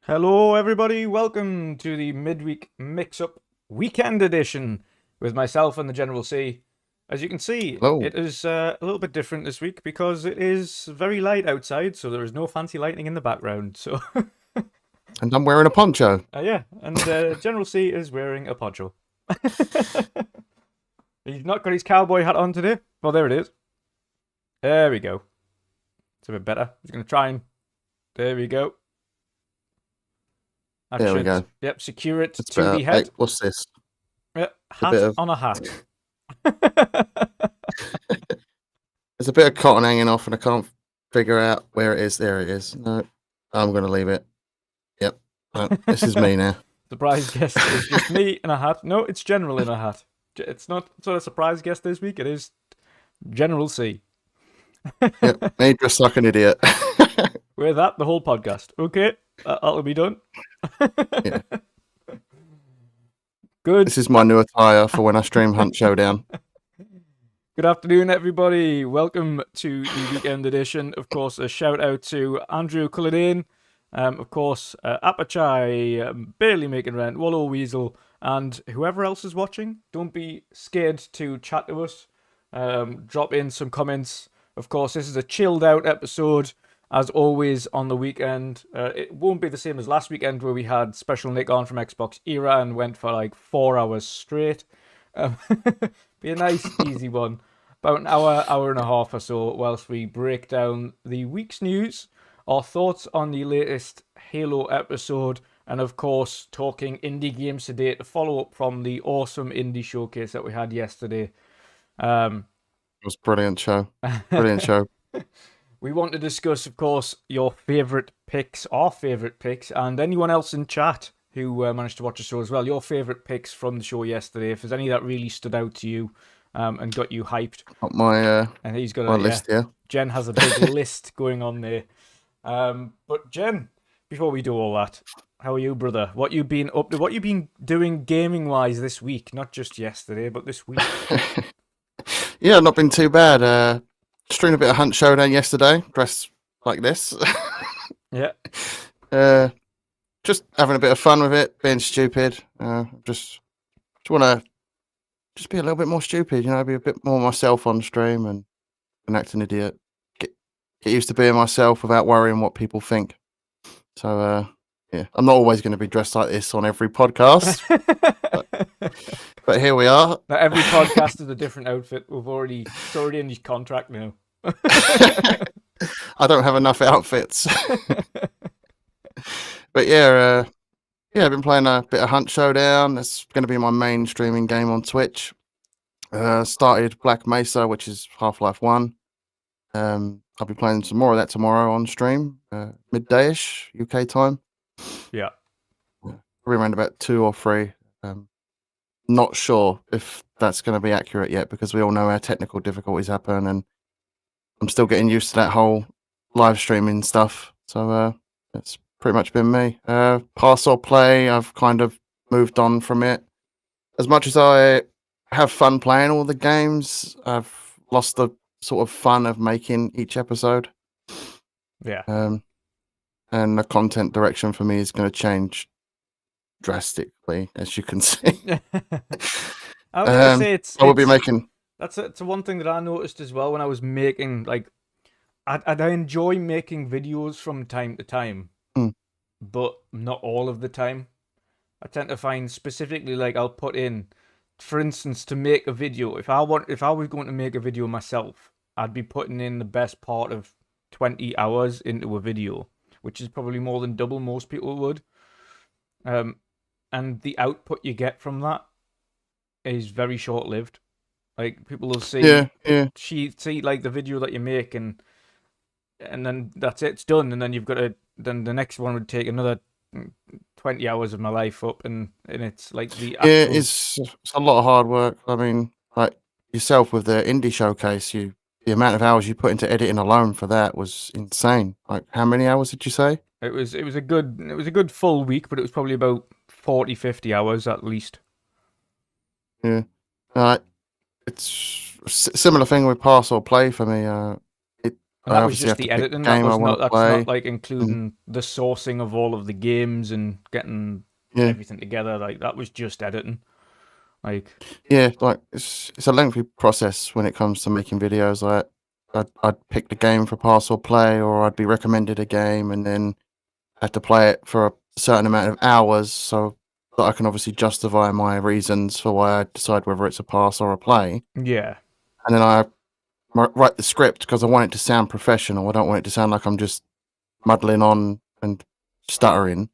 Hello, everybody. Welcome to the midweek mix-up weekend edition with myself and the General C. As you can see, Hello. it is a little bit different this week because it is very light outside, so there is no fancy lighting in the background. So, And I'm wearing a poncho. yeah, and General C is wearing a poncho. He's not got his cowboy hat on today. Well, there it is. There we go. It's a bit better. He's going to try and... There we go. That There we should, go. yep, secure it It's to better. the Hey, head. what's this? Yep, It's a bit hat of on a hat. there's a bit of cotton hanging off, and I can't figure out where it is. There it is. No, I'm gonna leave it. Yep. No, this is me now. Surprise guest is just me in a hat. No, it's General in a hat. It's not a surprise guest this week. It is General C. Yep. Me dressed like an idiot. With that, the whole podcast. Okay, that'll be done. Yeah. Good. This is my new attire for when I stream Hunt Showdown. Good afternoon, everybody. Welcome to the weekend edition. Of course, a shout out to Andrew Cullinane. Of course, Apachai, Barely Making Rent, Wallow Weasel, and whoever else is watching. Don't be scared to chat to us. Drop in some comments. Of course, this is a chilled out episode, as always, on the weekend. It won't be the same as last weekend where we had Special Nick on from Xbox Era and went for like 4 hours straight. Be a nice, easy one. About an hour and a half or so, whilst we break down the week's news, our thoughts on the latest Halo episode, and of course, talking indie games today to follow up from the awesome indie showcase that we had yesterday. It was a brilliant show. Brilliant show. We want to discuss, of course, your favourite picks, our favourite picks, and anyone else in chat who managed to watch the show as well. Your favourite picks from the show yesterday, if there's any that really stood out to you and got you hyped. Got my And he's got my a list here. Jen has a big list going on there. But Jen, before we do all that, how are you, brother? What you been up to? What you been doing gaming wise this week? Not just yesterday, but this week. Yeah, not been too bad. Streamed a bit of Hunt Showdown yesterday, dressed like this. Yeah. Just having a bit of fun with it, being stupid. Just want to just be a little bit more stupid, be a bit more myself on stream and act an idiot. Get used to being myself without worrying what people think. So, yeah, I'm not always going to be dressed like this on every podcast, but here we are. Now, every podcast is a different outfit. It's already in his contract now. I don't have enough outfits. But yeah, I've been playing a bit of Hunt Showdown. That's going to be my main streaming game on Twitch. Started Black Mesa, which is Half-Life 1. I'll be playing some more of that tomorrow on stream, midday-ish UK time. Yeah. Probably around about 2 or 3. Not sure if that's going to be accurate yet because we all know how technical difficulties happen, and I'm still getting used to that whole live streaming stuff. So that's pretty much been me. Pass or play, I've kind of moved on from it. As much as I have fun playing all the games, I've lost the sort of fun of making each episode. Yeah. And the content direction for me is going to change drastically, as you can see. I was gonna say I will be making. That's it's one thing that I noticed as well when I was making I enjoy making videos from time to time, but not all of the time. I tend to find specifically I'll put in, for instance, to make a video. If I was going to make a video myself, I'd be putting in the best part of 20 hours into a video, which is probably more than double most people would. And the output you get from that is very short lived. Like people will see, see the video that you make, and then that's it, it's done. And then then the next one would take another 20 hours of my life up, and it's like the actual... Yeah, it's a lot of hard work. I mean, like yourself with the indie showcase, the amount of hours you put into editing alone for that was insane. Like, how many hours did you say? It was a good full week, but it was probably about 40, 50 hours at least. Yeah. It's a similar thing with pass or play for me. And I that was obviously just have to the pick the editing. game I want to That's play. not like including the sourcing of all of the games and getting Yeah, everything together. Like that was just editing. Like yeah, like it's a lengthy process when it comes to making videos. Like I'd pick the game for pass or play, or I'd be recommended a game and then have to play it for a certain amount of hours, so that I can obviously justify my reasons for why I decide whether it's a pass or a play. yeah, And then I write the script because I want it to sound professional. I don't want it to sound like I'm just muddling on and stuttering.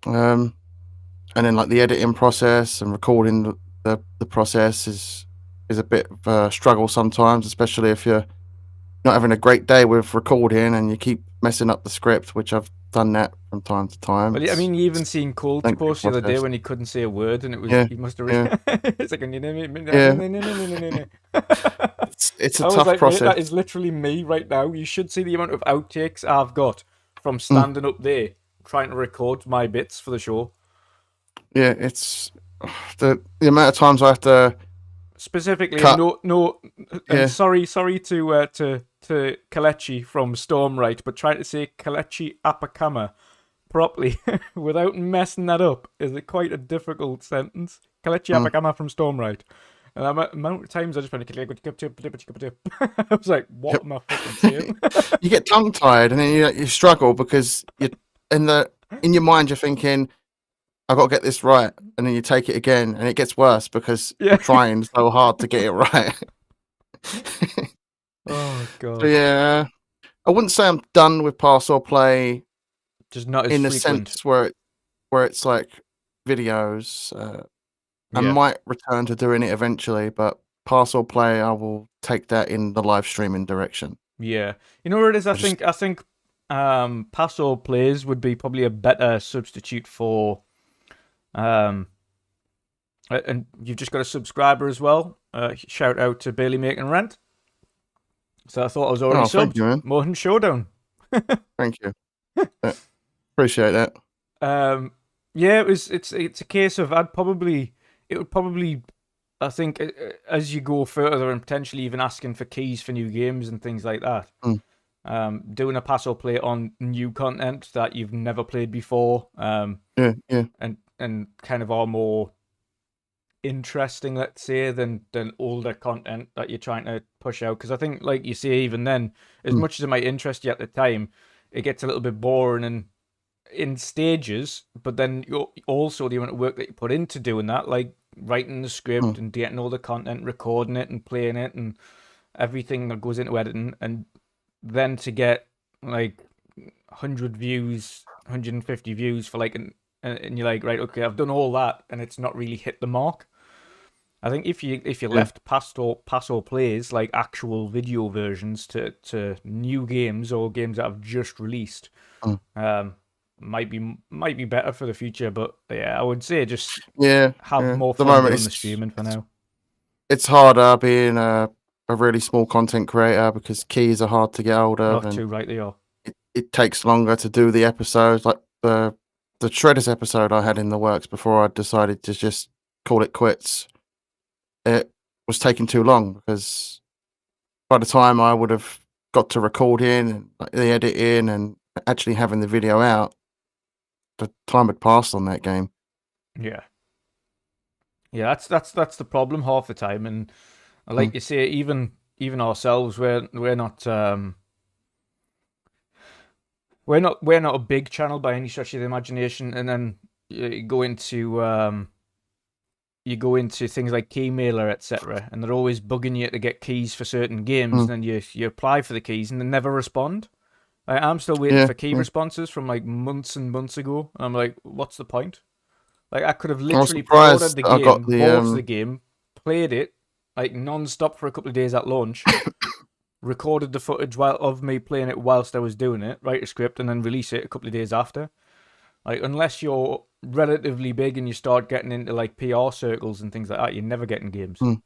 And then like the editing process and recording the process is a bit of a struggle sometimes, especially if you're not having a great day with recording and you keep messing up the script, which I've done that from time to time. well, I mean, you even seen Cole's Lengthy post the other day process. when he couldn't say a word, and it was Yeah, he must have. yeah, It's like yeah. It's a I was tough like, mate, process. that is literally me right now. You should see the amount of outtakes I've got from Mm, standing up there trying to record my bits for the show. yeah, it's the amount of times I have to Specifically, and cut. no, and Yeah, sorry to Kalechi from Stormright, but trying to say Kalechi Apakama properly without messing that up is quite a difficult sentence. Kalechi mm, Apakama from Stormright. And the amount of times I just went, I was like, what yep. am I fucking saying? You get tongue tied, and then you struggle because you in your mind you're thinking, I've got to get this right, and then you take it again, and it gets worse because Yeah. you're trying so hard to get it right. Oh, So God. yeah, I wouldn't say I'm done with pass or play Just not as in the frequent. sense where it's like videos. I Yeah. might return to doing it eventually, but pass or play, I will take that in the live streaming direction. Yeah. You know what it is? I just I think pass or plays would be probably a better substitute for um and you've just got a subscriber as well. Shout out to Bailey Making Rent. So I thought I was already thank you, subbed. man. Mohan Showdown. Thank you. Appreciate that. Yeah, it's a case of it would probably I think as you go further and potentially even asking for keys for new games and things like that. Mm. Doing a pass or play on new content that you've never played before. Yeah, yeah. And kind of are more interesting, let's say, than older content that you're trying to push out. Because I think, like you say, even then, as Mm. much as it might interest you at the time, it gets a little bit boring and in stages. But then also the amount of work that you put into doing that, like writing the script Mm. and getting all the content, recording it and playing it, and everything that goes into editing, and then to get like 100 views, 150 views for like and you're like, right, okay, I've done all that, and it's not really hit the mark. I think if you Yeah. left pass or plays like actual video versions to new games or games that have just released, Mm. might be better for the future. But yeah, I would say just Yeah, have yeah. more At the fun moment, doing the streaming for now. it's harder being a really small content creator because keys are hard to get hold of, Not and too right they are. it takes longer to do the episodes. Like the Shredders episode I had in the works before I decided to just call it quits. It was taking too long because by the time I would have got to recording and like, the editing and actually having the video out, the time had passed on that game. Yeah, yeah. That's the problem half the time, and like Mm. you say, even ourselves, we're not we're not a big channel by any stretch of the imagination, and then you go into things like Keymailer, etc., and they're always bugging you to get keys for certain games, Mm. and then you apply for the keys and they never respond. I'm still waiting Yeah, for key yeah. responses from like months and months ago. And I'm like, what's the point? Like I could have I was literally pre-ordered surprised the that I got game, bought the game, played it like non-stop for a couple of days at launch, recorded the footage of me playing it whilst I was doing it, write a script, and then release it a couple of days after. Like unless you're relatively big and you start getting into like PR circles and things like that, you're never getting games. Mm.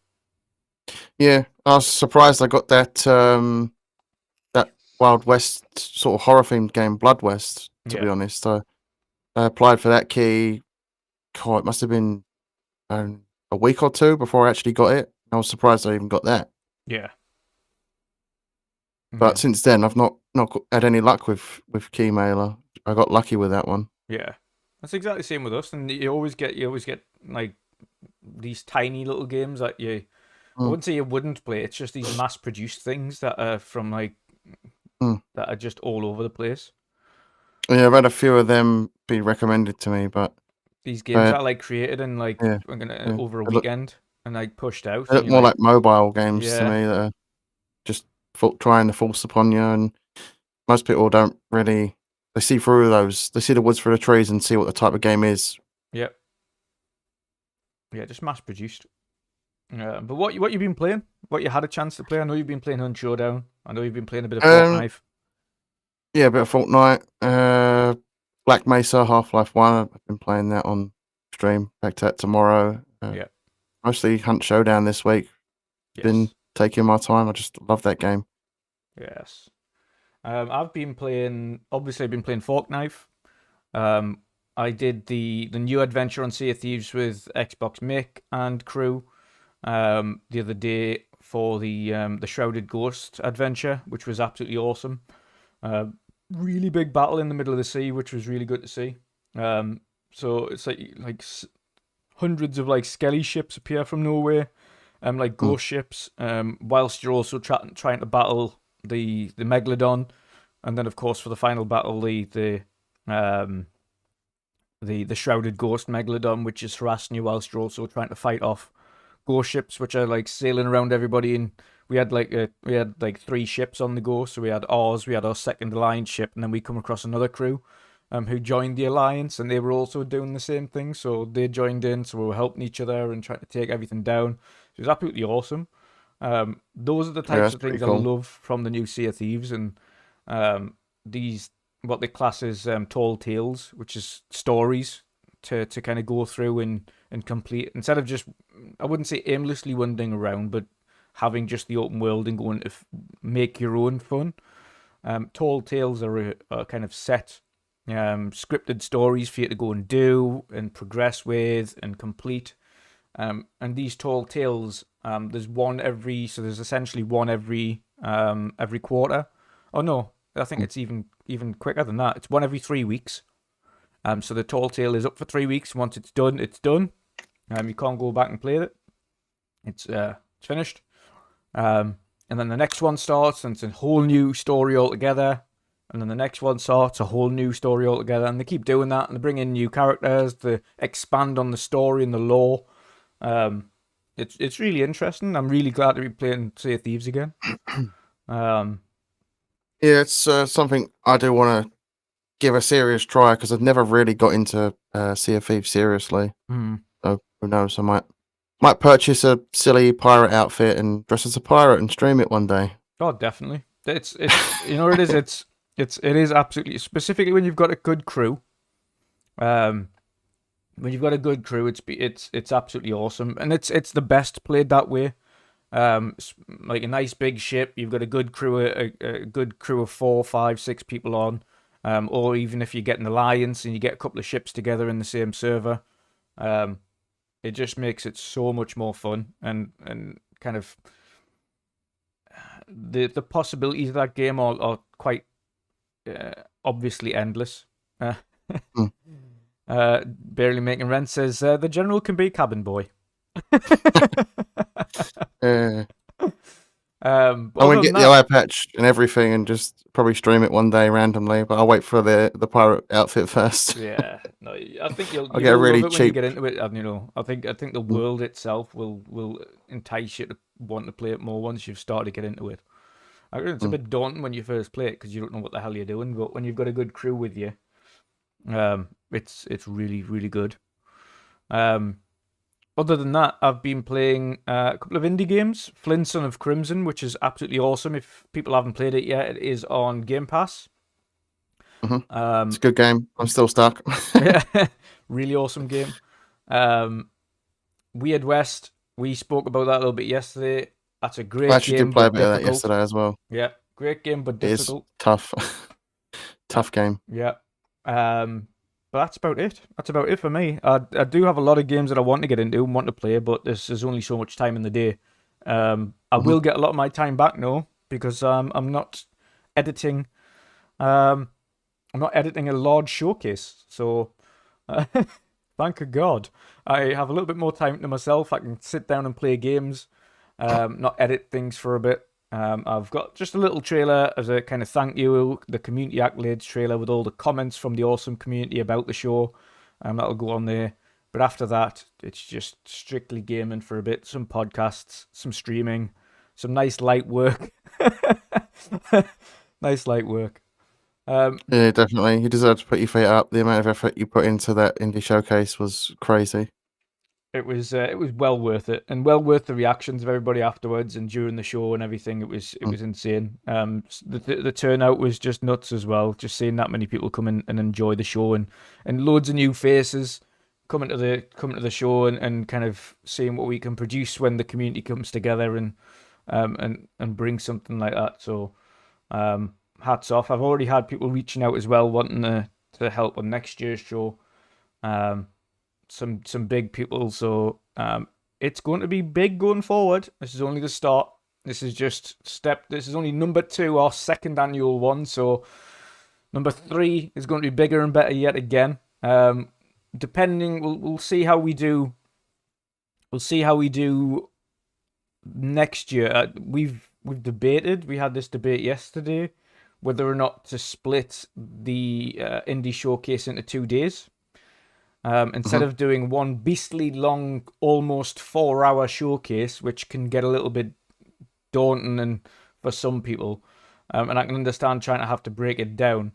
Yeah, I was surprised I got that that Wild West sort of horror themed game, Blood West. To be honest, I applied for that key. God, it must have been a week or two before I actually got it. I was surprised I even got that. Yeah. But since then, I've not had any luck with Keymailer. I got lucky with that one. Yeah, that's exactly the same with us. And you always get like these tiny little games that I wouldn't say you wouldn't play. It's just these mass-produced things that are from like that are just all over the place. Yeah, I've had a few of them be recommended to me, but these games that are like created in like over a They weekend and like pushed out. look more like mobile games to me that are just trying to force upon you, and most people don't really. They see through those. They see the woods through the trees and see what the type of game is. Yep. Yeah, just mass produced. But what you've been playing? What you had a chance to play? I know you've been playing Hunt Showdown. I know you've been playing a bit of Fortnite. Yeah, a bit of Fortnite. Black Mesa, Half-Life 1. I've been playing that on stream. Back to that tomorrow. Mostly Hunt Showdown this week. Been taking my time. I just love that game. Yes. I've been playing. Obviously, I've been playing Fortnite. I did the new adventure on Sea of Thieves with Xbox Mick and crew the other day for the Shrouded Ghost adventure, which was absolutely awesome. Really big battle in the middle of the sea, which was really good to see. So it's like hundreds of like skelly ships appear from nowhere, like ghost ships. Whilst you're also trying to battle the Megalodon, and then of course for the final battle the Shrouded Ghost Megalodon, which is harassing you whilst you're also trying to fight off ghost ships, which are like sailing around everybody. And we had like 3 ships on the go. So we had ours, we had our second alliance ship, and then we come across another crew who joined the alliance, and they were also doing the same thing. So they joined in, so we were helping each other and trying to take everything down. It was absolutely awesome. Those are the types of things I love from the new Sea of Thieves, and these what they class as tall tales, which is stories to kind of go through and complete, instead of just, I wouldn't say aimlessly wandering around, but having just the open world and going to make your own fun. Tall tales are a kind of set scripted stories for you to go and do and progress with and complete. And these tall tales, there's there's essentially one every quarter. Oh no, I think it's even quicker than that. It's one every 3 weeks. So the tall tale is up for 3 weeks. Once it's done, it's done. You can't go back and play it. It's finished. And then the next one starts, and it's a whole new story altogether. And then the next one starts, a whole new story altogether. And they keep doing that, and they bring in new characters to expand on the story and the lore. It's really interesting. I'm really glad to be playing Sea of Thieves again. Yeah, it's something I do want to give a serious try, because I've never really got into Sea of Thieves seriously. So who knows? I might purchase a silly pirate outfit and dress as a pirate and stream it one day. Oh, definitely. It's you know what it is. It is absolutely, specifically when you've got a good crew. When you've got a good crew, it's absolutely awesome, and it's the best played that way. Like a nice big ship, you've got a good crew, a good crew of 4, 5, 6 people on, or even if you get an alliance and you get a couple of ships together in the same server, it just makes it so much more fun, and kind of the possibilities of that game are quite obviously endless. Barely Making Rent says the general can be cabin boy. I'm gonna get the eye patch and everything and just probably stream it one day randomly, but I'll wait for the pirate outfit first. Yeah, no, I think you'll get really love it cheap when you get into it. And I think the world itself will entice you to want to play it more once you've started to get into it. I think it's a bit daunting when you first play it because you don't know what the hell you're doing, but when you've got a good crew with you, it's really, really good. Other than that, I've been playing a couple of indie games. Flint, Son of Crimson, which is absolutely awesome. If people haven't played it yet, it is on Game Pass. It's a good game. I'm still stuck. Really awesome game. Weird West, we spoke about that a little bit yesterday. That's a great game. I actually did play a bit of that yesterday as well. Yeah, great game, but difficult. It's tough. Tough game. Yeah. But that's about it. That's about it for me. I do have a lot of games that I want to get into and want to play, but there's only so much time in the day. I will get a lot of my time back now, because I'm not editing. I'm not editing a large showcase, so thank God I have a little bit more time to myself. I can sit down and play games, not edit things for a bit. I've got just a little trailer as a kind of thank you, the community accolades trailer with all the comments from the awesome community about the show. That'll go on there. But after that, it's just strictly gaming for a bit, some podcasts, some streaming, some nice light work. Nice light work. Yeah, definitely. You deserve to put your feet up. The amount of effort you put into that indie showcase was crazy. It was well worth it, and well worth the reactions of everybody afterwards and during the show and everything. It was insane. The turnout was just nuts as well. Just seeing that many people come in and enjoy the show, and loads of new faces coming to the show, and kind of seeing what we can produce when the community comes together and bring something like that. So hats off. I've already had people reaching out as well, wanting to help on next year's show. Some big people, so it's going to be big going forward. This is only the start. This is just this is only number 2, our second annual one, so number 3 is going to be bigger and better yet again. Depending, we'll see how we do. We'll see how we do next year. We've debated. We had this debate yesterday whether or not to split the indie showcase into 2 days. Instead of doing one beastly long, almost 4-hour showcase, which can get a little bit daunting and for some people, and I can understand trying to have to break it down.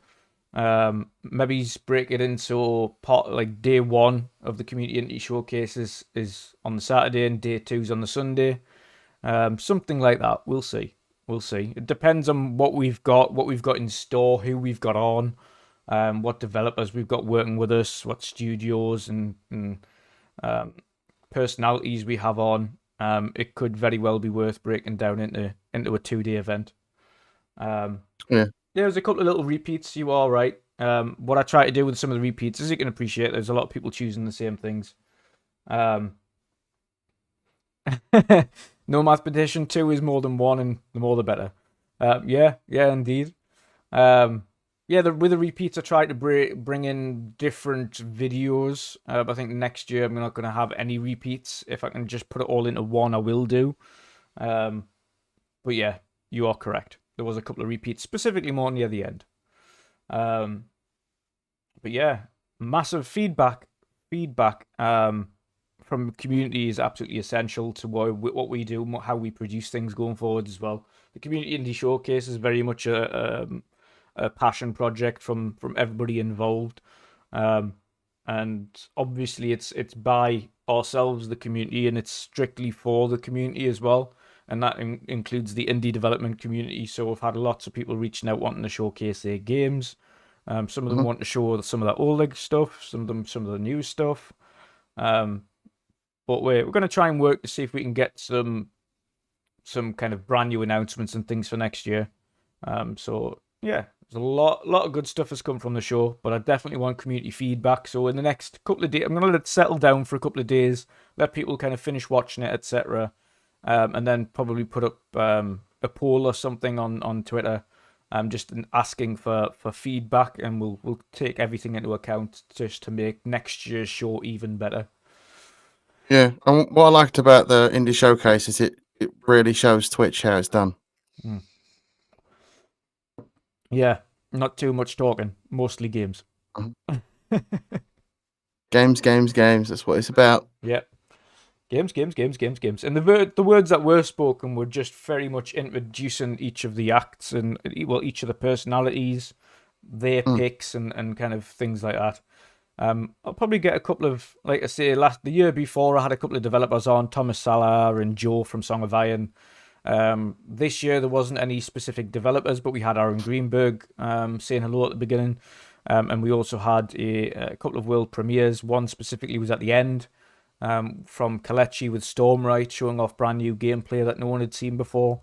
Maybe break it into part like day 1 of the community indie showcase is on the Saturday and day 2's on the Sunday. Something like that. We'll see. It depends on what we've got in store, who we've got on. What developers we've got working with us, what studios and personalities we have on. It could very well be worth breaking down into a 2-day event. Yeah, there's a couple of little repeats. You are right. What I try to do with some of the repeats, as you can appreciate, there's a lot of people choosing the same things. No mathematician, 2 is more than 1, and the more the better. Yeah, indeed. With the repeats, I try to bring in different videos. I think next year I'm not going to have any repeats. If I can just put it all into one, I will do. But yeah, you are correct. There was a couple of repeats, specifically more near the end. But yeah, massive feedback from the community is absolutely essential to what we do and how we produce things going forward as well. The Community Indie Showcase is very much a passion project from everybody involved, and obviously it's by ourselves, the community, and it's strictly for the community as well, and that includes the indie development community. So we've had lots of people reaching out wanting to showcase their games. Some of them want to show some of the older stuff, some of the new stuff, but we're going to try and work to see if we can get some kind of brand new announcements and things for next year. So yeah, there's a lot of good stuff has come from the show, but I definitely want community feedback. So in the next couple of days, I'm going to let it settle down for a couple of days, let people kind of finish watching it, etc., and then probably put up a poll or something on Twitter, just asking for feedback, and we'll take everything into account just to make next year's show even better. Yeah, and what I liked about the indie showcase is it really shows Twitch how it's done. Yeah, not too much talking, mostly games. Games. That's what it's about. Yeah. Games. And the words that were spoken were just very much introducing each of the acts and, well, each of the personalities, their picks and kind of things like that. I'll probably get a couple of, like I say, the year before I had a couple of developers on, Thomas Salah and Joe from Song of Iron. This year there wasn't any specific developers, but we had Aaron Greenberg saying hello at the beginning, and we also had a couple of world premieres. One specifically was at the end, from Kalechi with Stormright, showing off brand new gameplay that no one had seen before.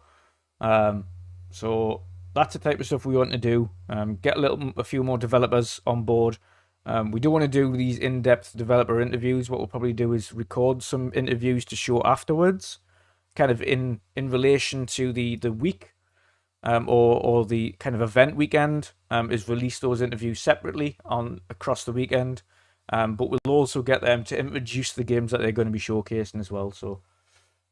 So that's the type of stuff we want to do. Get a few more developers on board. We do want to do these in-depth developer interviews. What we'll probably do is record some interviews to show afterwards, kind of in relation to the week. or the kind of event weekend, is release those interviews separately across the weekend. But we'll also get them to introduce the games that they're going to be showcasing as well. So,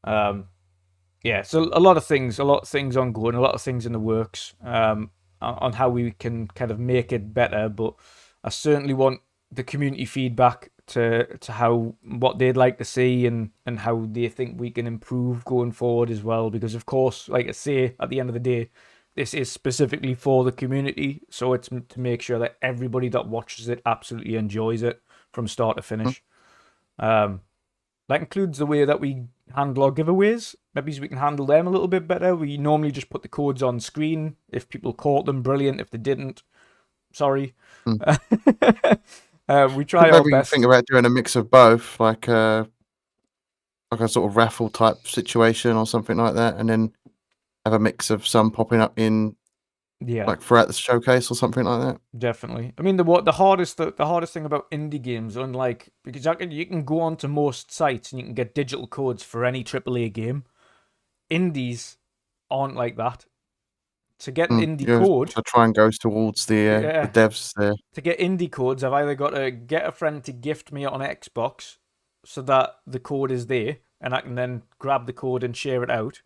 yeah, so a lot of things ongoing, a lot of things in the works on how we can kind of make it better. But I certainly want the community feedback to how what they'd like to see and how they think we can improve going forward as well. Because of course, like I say, at the end of the day, this is specifically for the community, so it's to make sure that everybody that watches it absolutely enjoys it from start to finish. That includes the way that we handle our giveaways. Maybe we can handle them a little bit better. We normally just put the codes on screen. If people caught them, brilliant. If they didn't, sorry. We try our Maybe best. think about doing a mix of both, like a sort of raffle type situation or something like that, and then have a mix of some popping up in like throughout the showcase or something like that. Definitely. I mean, the hardest thing about indie games, unlike because you can go onto most sites and you can get digital codes for any AAA game. Indies aren't like that. To get an indie code, to try and goes towards the devs there. To get indie codes, I've either got to get a friend to gift me on Xbox so that the code is there and I can then grab the code and share it out,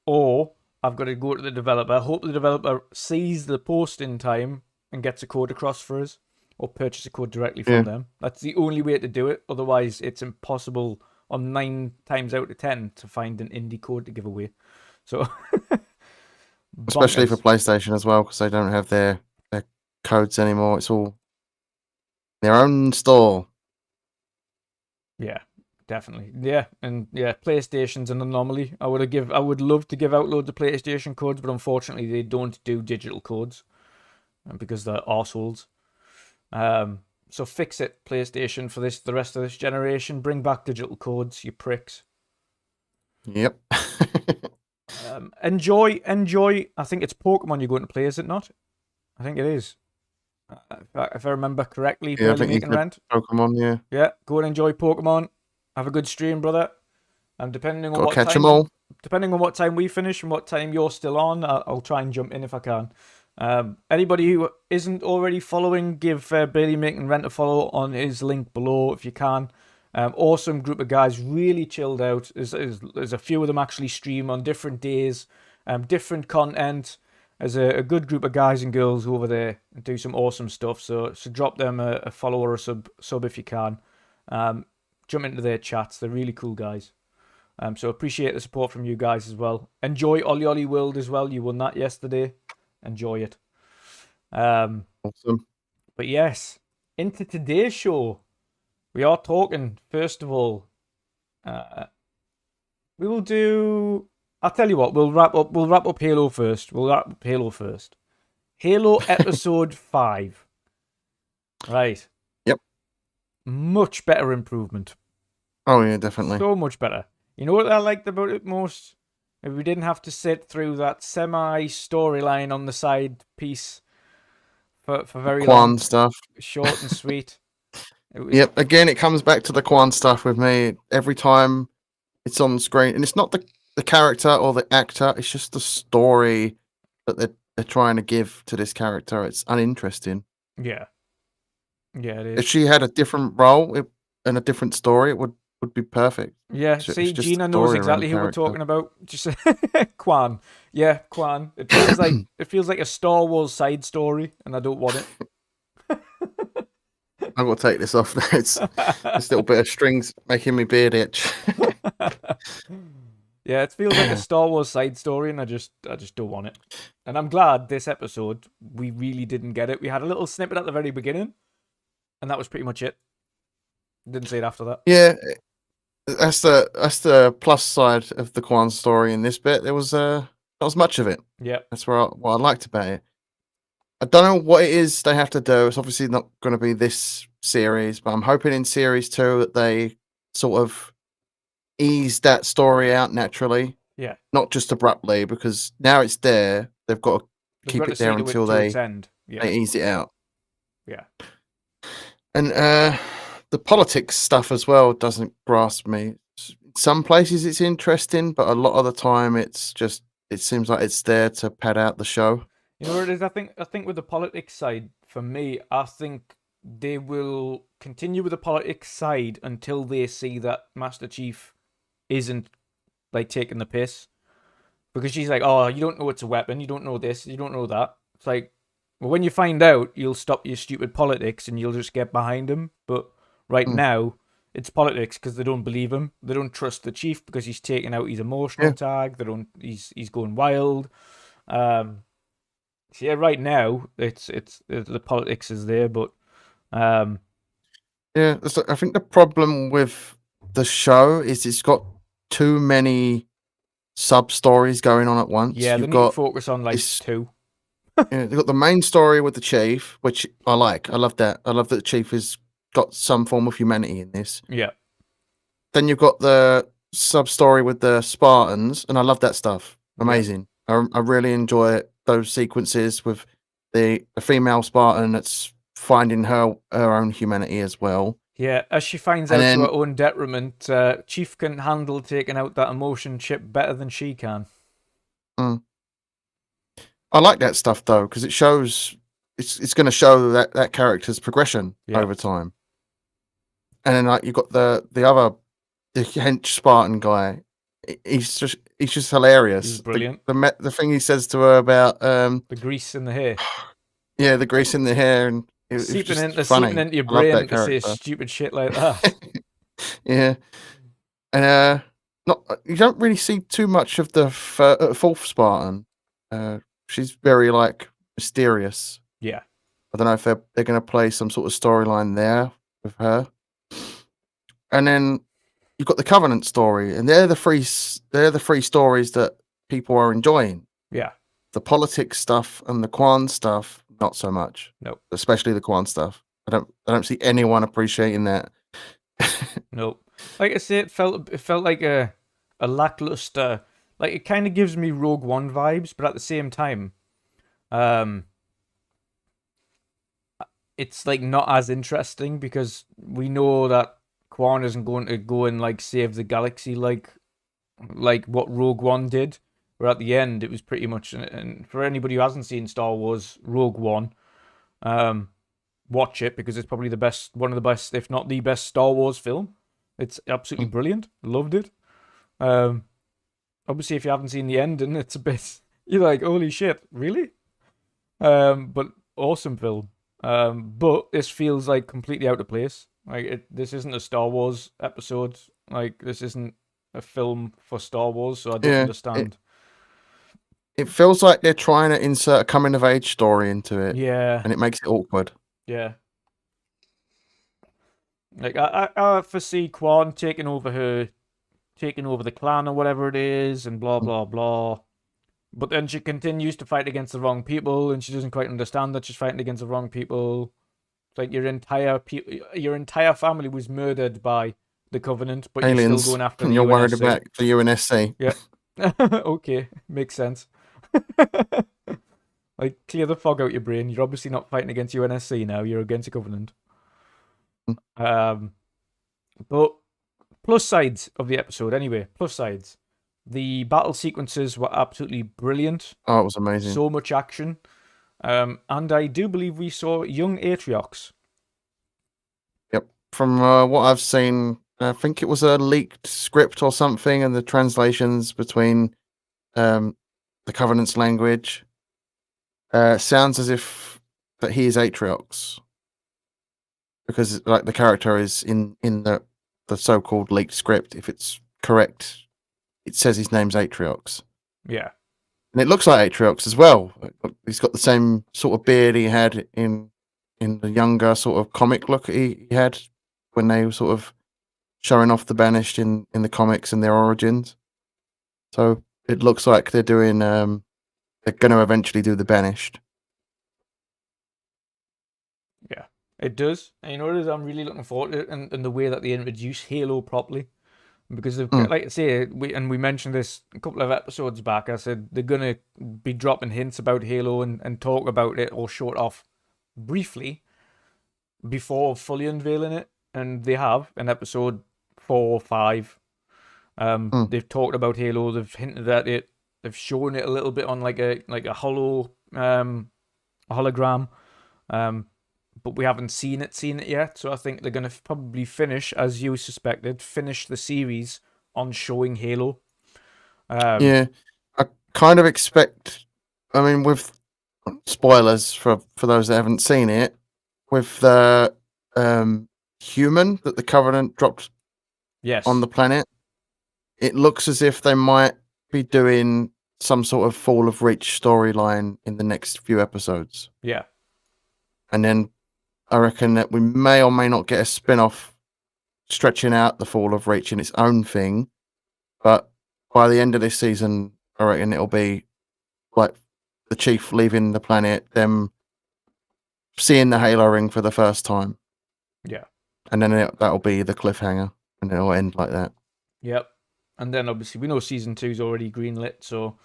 or I've got to go to the developer, hope the developer sees the post in time and gets a code across for us, or purchase a code directly from them. That's the only way to do it. Otherwise, it's impossible on 9 times out of 10 to find an indie code to give away. So, especially for PlayStation as well, because they don't have their codes anymore. It's all their own store. Yeah. Definitely, yeah, and yeah, PlayStation's an anomaly. I would love to give out loads of PlayStation codes, but unfortunately, they don't do digital codes, because they're arseholes. So fix it, PlayStation, for the rest of this generation. Bring back digital codes, you pricks. Yep. Enjoy. I think it's Pokemon you're going to play, is it not? I think it is. If I remember correctly, yeah, I think Pokemon, yeah. Yeah, go and enjoy Pokemon. Have a good stream, brother. And depending on what time we finish and what time you're still on, I'll try and jump in if I can. Anybody who isn't already following, give Bailey Making Rent a follow on his link below if you can. Awesome group of guys, really chilled out. There's a few of them actually stream on different days, different content. There's a good group of guys and girls over there and do some awesome stuff. So drop them a follow or a sub if you can. Jump into their chats. They're really cool guys. So appreciate the support from you guys as well. Enjoy Ollie Ollie World as well. You won that yesterday. Enjoy it. Awesome. But yes, into today's show, we are talking, first of all, we will do... I'll tell you what, we'll wrap up Halo first. Halo Episode 5. Right. Yep. Much better improvement. Oh, yeah, definitely. So much better. You know what I liked about it most? If we didn't have to sit through that semi-storyline on the side piece for very long. Stuff. Short and sweet. Yep, again, it comes back to the Quan stuff with me. Every time it's on screen, and it's not the character or the actor, it's just the story that they're trying to give to this character. It's uninteresting. Yeah. Yeah, it is. If she had a different role and a different story, it would be perfect. Yeah, see, Gina knows exactly who we're talking about. Just Quan. Yeah, Quan. It feels like a Star Wars side story, and I don't want it. I've got to take this off. It's this little bit of strings making me beard itch. Yeah, it feels like a Star Wars side story, and I just don't want it. And I'm glad this episode we really didn't get it. We had a little snippet at the very beginning, and that was pretty much it. Didn't see it after that. Yeah, that's the plus side of the Quan story in this bit. There was not much of it. Yeah, that's what I liked about it. I don't know what it is they have to do. It's obviously not going to be this series, but I'm hoping in series 2 that they sort of ease that story out naturally. Yeah, not just abruptly, because now it's there. They've got to keep it there until they ease it out. Yeah, and the politics stuff as well doesn't grasp me. Some places it's interesting, but a lot of the time it's just it seems like it's there to pad out the show. You know what it is? I think with the politics side, for me, I think they will continue with the politics side until they see that Master Chief isn't like taking the piss. Because she's like, oh, you don't know it's a weapon, you don't know this, you don't know that. It's like, well, when you find out, you'll stop your stupid politics and you'll just get behind him. But right Mm. now, it's politics because they don't believe him. They don't trust the chief because he's taking out his emotional Yeah. tag. They don't. He's going wild. So yeah, right now it's the politics is there, but Yeah, I think the problem with the show is it's got too many sub stories going on at once. yeah, they You've need to got focus on like this, two. you've got the main story with the chief, which I like. I love that. I love that the chief has got some form of humanity in this. Yeah, Then you've got the sub story with the Spartans, and I love that stuff. Amazing. I really enjoy those sequences with the female Spartan that's finding her own humanity as well. yeah. As she finds And out to then her own detriment, Chief can handle taking out that emotion chip better than she can. mm, I like that stuff though because it shows it's going to show that character's progression Yeah. over time. And then like you've got the hench Spartan guy. He's just hilarious. He's brilliant. The thing he says to her about The grease in the hair. yeah, the grease in the hair and it was Seeping just into funny. your I love brain that to say character. stupid shit like that. Yeah, and not you don't really see too much of the fourth Spartan. She's very like mysterious. Yeah. I don't know if they're going to play some sort of storyline there with her. And then you've got the Covenant story, and they're the three stories that people are enjoying. Yeah. The politics stuff and the Quan stuff, not so much. Nope. Especially the Quan stuff. I don't see anyone appreciating that. Nope. Like I say, it felt like a lackluster. Like it kind of gives me Rogue One vibes, but at the same time, it's like not as interesting because we know that Quan isn't going to go and like save the galaxy like what Rogue One did. Where at the end it was pretty much, and for anybody who hasn't seen Star Wars Rogue One, watch it because it's probably one of the best, if not the best Star Wars film. It's absolutely brilliant. Loved it. Obviously, if you haven't seen the ending, it's a bit, you're like, holy shit, really? But awesome film. But this feels like completely out of place. Like this isn't a Star Wars episode. Like this isn't a film for Star Wars, so I don't understand. It feels like they're trying to insert a coming of age story into it. Yeah. And it makes it awkward. Yeah. Like I foresee Quan taking over the clan or whatever it is, and blah blah blah. But then she continues to fight against the wrong people, and she doesn't quite understand that she's fighting against the wrong people. It's like your entire family was murdered by the Covenant, but Aliens, you're still going after and the you're worried UNSC. about the UNSC. Yeah. Okay, makes sense. Like, clear the fog out your brain. You're obviously not fighting against UNSC now. You're against the Covenant. But plus sides of the episode, anyway. Plus sides. The battle sequences were absolutely brilliant. Oh, it was amazing. So much action. And I do believe we saw young Atriox. Yep. From what I've seen, I think it was a leaked script or something, and the translations between the Covenant's language sounds as if that he is Atriox, because like the character is in the so-called leaked script. If it's correct, it says his name's Atriox. Yeah. And it looks like Atriox as well. He's got the same sort of beard he had in the younger sort of comic look he had when they were sort of showing off the Banished in the comics and their origins. So it looks like they're doing they're going to eventually do the Banished. Yeah, it does. And you know what it is? I'm really looking forward to it, and the way that they introduce Halo properly. Because like I say, we mentioned this a couple of episodes back. I said they're gonna be dropping hints about Halo and talk about it or show it off briefly before fully unveiling it, and they have in episode 4 or 5. They've talked about Halo. They've hinted at it. they've shown it a little bit on like a hologram, but we haven't seen it yet. So I think they're gonna probably finish, as you suspected, finish the series on showing Halo. Yeah, I kind of expect. I mean, with spoilers for those that haven't seen it, with the human that the Covenant dropped Yes. on the planet, it looks as if they might be doing some sort of Fall of Reach storyline in the next few episodes. Yeah. And then I reckon that we may or may not get a spin-off stretching out the Fall of Reach in its own thing. But by the end of this season, I reckon it'll be like the Chief leaving the planet, them seeing the Halo ring for the first time. Yeah. And then that'll be the cliffhanger, and it'll end like that. Yep. And then obviously we know season 2 is already greenlit, so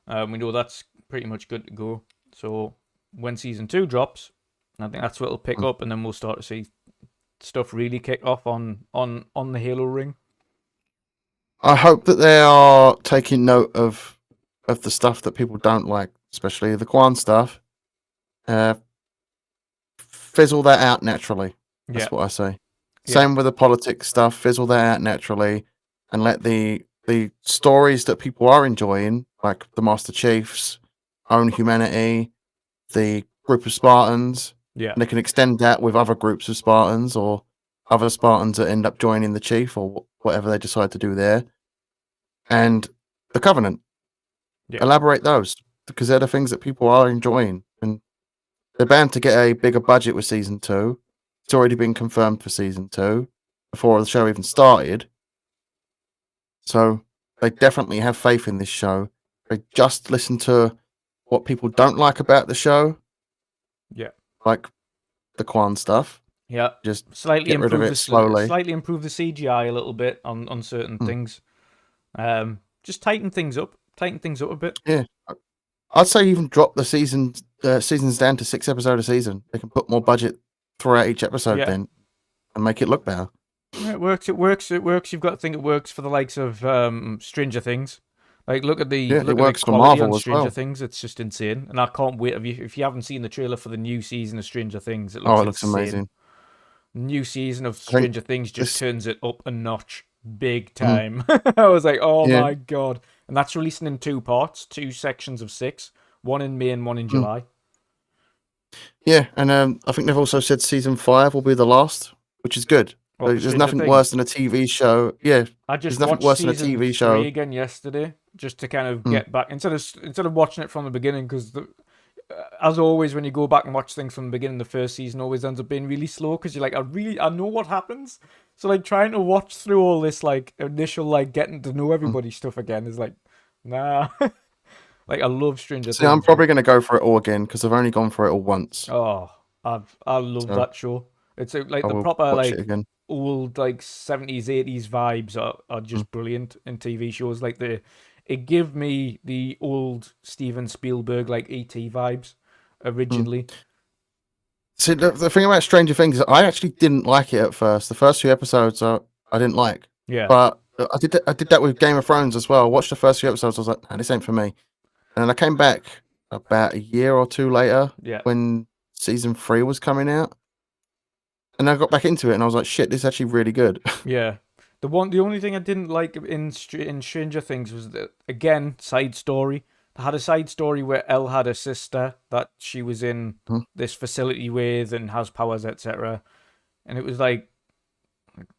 we know that's pretty much good to go. So when season 2 drops, I think that's what it'll pick up, and then we'll start to see stuff really kick off on the Halo ring. I hope that they are taking note of the stuff that people don't like, especially the Quan stuff. Fizzle that out naturally. That's what I say. Same with the politics stuff. Fizzle that out naturally, and let the stories that people are enjoying, like the Master Chief's own humanity, the group of Spartans. Yeah. And they can extend that with other groups of Spartans or other Spartans that end up joining the Chief or whatever they decide to do there. And the Covenant. Yeah. Elaborate those, because they're the things that people are enjoying. And they're bound to get a bigger budget with season 2. It's already been confirmed for season 2 before the show even started. So they definitely have faith in this show. They just listen to what people don't like about the show. Yeah. Like the Quan stuff. Yeah. Just slightly get rid of it slowly. Slightly improve the CGI a little bit on certain things. Just tighten things up a bit. Yeah. I'd say even drop the seasons down to 6 episodes a season. They can put more budget throughout each episode then and make it look better. Yeah, it works. You've got to think it works for the likes of Stranger Things. Like, look at the it works for quality Marvel on as Stranger well. Things. It's just insane, and I can't wait. If you haven't seen the trailer for the new season of Stranger Things, it looks insane. Amazing. New season of Stranger Things just turns it up a notch, big time. I was like, oh my god! And that's releasing in 2 parts, 2 sections of 6, one in May and one in July. Yeah, and I think they've also said season 5 will be the last, which is good. There's nothing worse than a TV show. Yeah, I just there's nothing worse than a TV show. Again yesterday, just to kind of get back instead of watching it from the beginning, because as always, when you go back and watch things from the beginning, the first season always ends up being really slow because you're like, I know what happens. So like trying to watch through all this like initial like getting to know everybody stuff again is like, nah. Like I love Stranger Things. I'm probably going to go for it all again because I've only gone for it all once. Oh, I love that show. It's like the proper like old like 70s 80s vibes are just brilliant in TV shows. Like it give me the old Steven Spielberg like E.T. vibes originally. See, the thing about Stranger Things is I actually didn't like it at first. The first few episodes I didn't like. Yeah. But I did that with Game of Thrones as well. I watched the first few episodes. I was like, nah, this ain't for me. And then I came back about a year or 2 later when season 3 was coming out. And I got back into it and I was like, shit, this is actually really good. Yeah. The only thing I didn't like in Stranger Things was that, again, side story. They had a side story where Elle had a sister that she was in this facility with and has powers, etc. And it was like,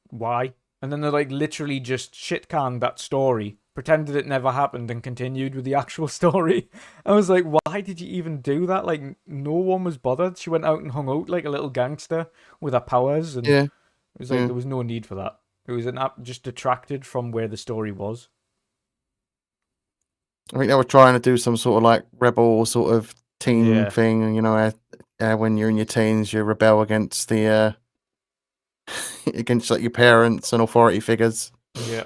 why? And then they like literally just shit-canned that story, pretended it never happened, and continued with the actual story. I was like, why did you even do that? Like, no one was bothered. She went out and hung out like a little gangster with her powers, and it was like there was no need for that. It was an app just detracted from where the story was. I think they were trying to do some sort of like rebel sort of teen thing, you know, when you're in your teens, you rebel against the against like your parents and authority figures. Yeah.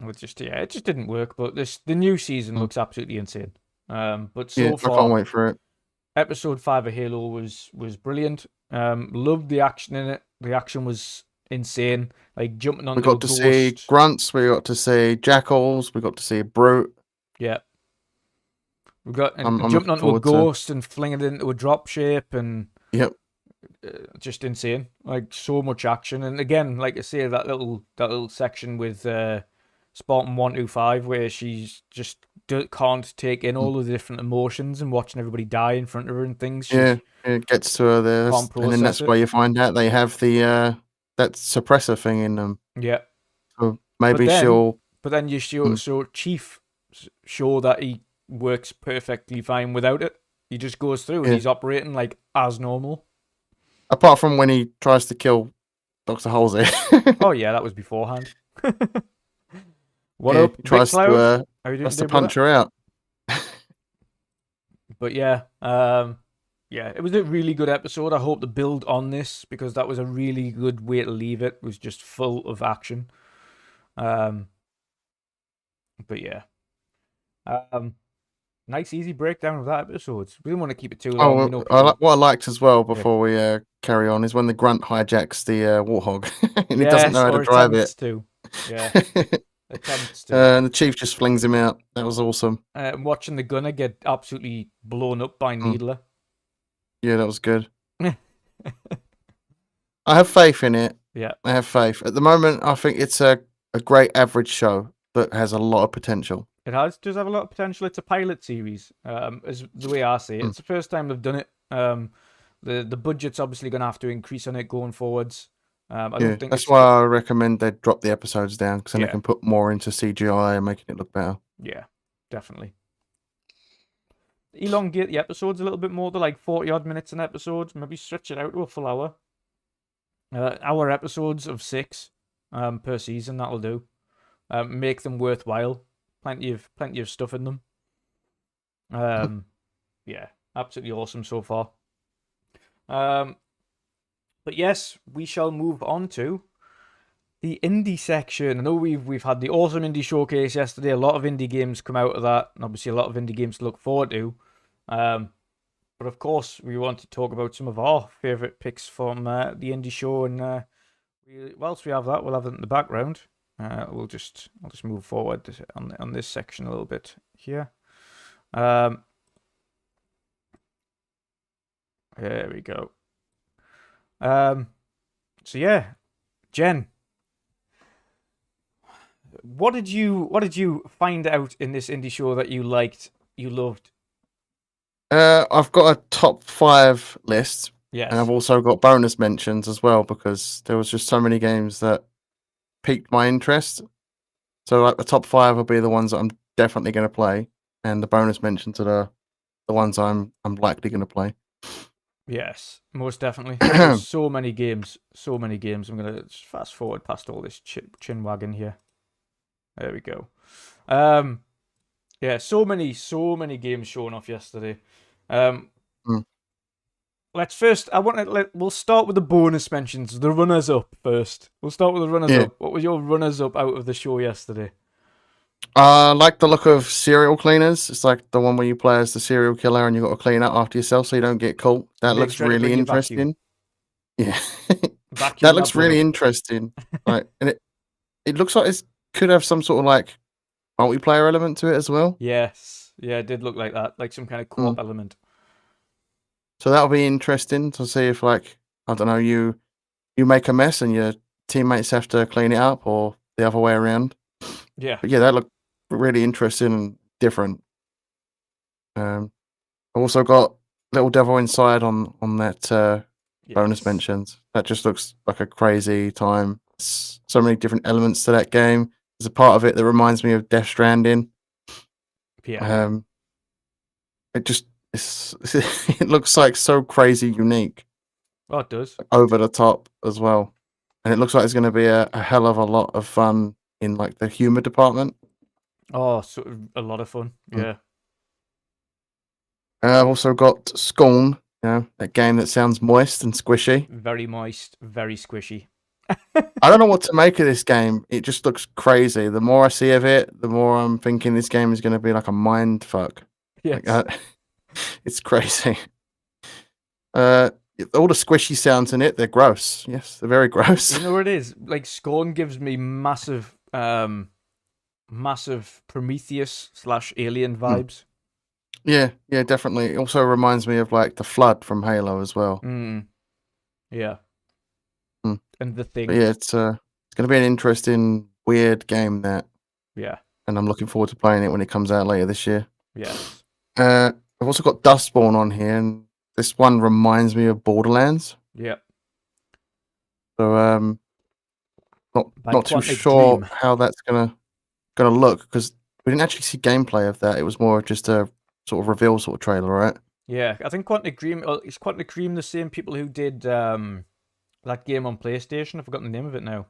It just didn't work. But the new season looks absolutely insane. But so far, I can't wait for it. Episode 5 of Halo was brilliant. Loved the action in it. The action was insane. Like jumping on. We got to see grunts. We got to see jackals. We got to see brute. Yeah. We've got I'm jumping looking onto a forward to. ghost and flinging it into a drop shape, and Yep. just insane. Like, so much action. And again, like I say, that little section with Spartan 125 where she's just can't take in all of the different emotions and watching everybody die in front of her and things. She Yeah, it gets to her there, can't and then process that's where it. you find out they have the that suppressor thing in them. Yeah. So But maybe then, she'll. you show Chief show that he works perfectly fine without it. He just goes through and Yeah. he's operating like as normal. Apart from when he tries to kill Dr. Halsey. Oh yeah, that was beforehand. What Yeah, up, he Big tries Cloud? to How you doing tries today, to brother? punch her out. But yeah, yeah, it was a really good episode. I hope to build on this because that was a really good way to leave it. It was just full of action. But yeah, nice easy breakdown of that episode. We didn't want to keep it too long. We know people. What I liked as well Yeah. before we carry on is when the grunt hijacks the warthog and he doesn't Yes, know how to or drive attempts it. to. Yeah, attempts to. And the chief just flings him out. That was awesome. Watching the gunner get absolutely blown up by Needler. Yeah, that was good. I have faith in it. Yeah, I have faith. At the moment, I think it's a great average show that has a lot of potential. it does have a lot of potential. It's a pilot series, is the way I see it. It's the first time they've done it. The budget's obviously going to have to increase on it going forwards. I don't think that's why I recommend they drop the episodes down because then Yeah. they can put more into CGI and making it look better. Yeah, definitely. Elongate the episodes a little bit more to like 40 odd minutes an episode. Maybe stretch it out to a full hour. Hour episodes of 6 per season. That'll do. Make them worthwhile. Plenty of stuff in them. Yeah, absolutely awesome so far. But yes, we shall move on to the indie section. I know we've had the awesome indie showcase yesterday. A lot of indie games come out of that, and obviously a lot of indie games to look forward to. But of course, we want to talk about some of our favorite picks from the indie show, and whilst we have that, we'll have it in the background. I'll just move forward on this section a little bit here. There we go. So yeah, Jen, what did you find out in this indie show that you liked, you loved? I've got a top 5 list. Yes. And I've also got bonus mentions as well because there was just so many games that piqued my interest. So like the top 5 will be the ones that I'm definitely going to play, and the bonus mentions are the ones I'm likely going to play. Yes, most definitely. There's so many games. I'm gonna just fast forward past all this chin wagging here. There we go. Yeah, so many games shown off yesterday. Let's first. We'll start with the bonus mentions, the runners up first. We'll start with the runners up. What was your runners up out of the show yesterday? I like the look of serial cleaners. It's like the one where you play as the serial killer and you got to clean up after yourself so you don't get caught. That looks really interesting. Yeah, that looks really interesting. Right, and it looks like it could have some sort of like multiplayer element to it as well. Yes, yeah, it did look like that, like some kind of co-op element. So that'll be interesting to see if, like, I don't know, you make a mess and your teammates have to clean it up, or the other way around. Yeah, but yeah, that looked really interesting and different. I've also got Little Devil Inside on that bonus mentions. That just looks like a crazy time. So many different elements to that game. There's a part of it that reminds me of Death Stranding. Yeah. It looks like so crazy unique. Oh, it does. Over the top as well. And it looks like it's going to be a hell of a lot of fun in like the humor department. Oh, so a lot of fun. Yeah. I've also got Scorn, that game that sounds moist and squishy. Very moist, very squishy. I don't know what to make of this game. It just looks crazy. The more I see of it, the more I'm thinking this game is going to be like a mind fuck. Yes. It's crazy. All the squishy sounds in it, they're gross. Yes, they're very gross. You know what it is? Like, Scorn gives me massive Prometheus / Alien vibes. Yeah, definitely. It also reminds me of like the Flood from Halo as well. Yeah. Mm. And the Thing. But yeah, it's going to be an interesting, weird game Yeah. and I'm looking forward to playing it when it comes out later this year. Yes. I've also got Dustborn on here, and this one reminds me of Borderlands. Yeah. So By not too Quantic sure Dream. how that's gonna look because we didn't actually see gameplay of that. It was more just a sort of reveal sort of trailer, right? Yeah, I think Quantic Dream is Quantic Dream the same people who did that game on PlayStation. I've forgotten the name of it now.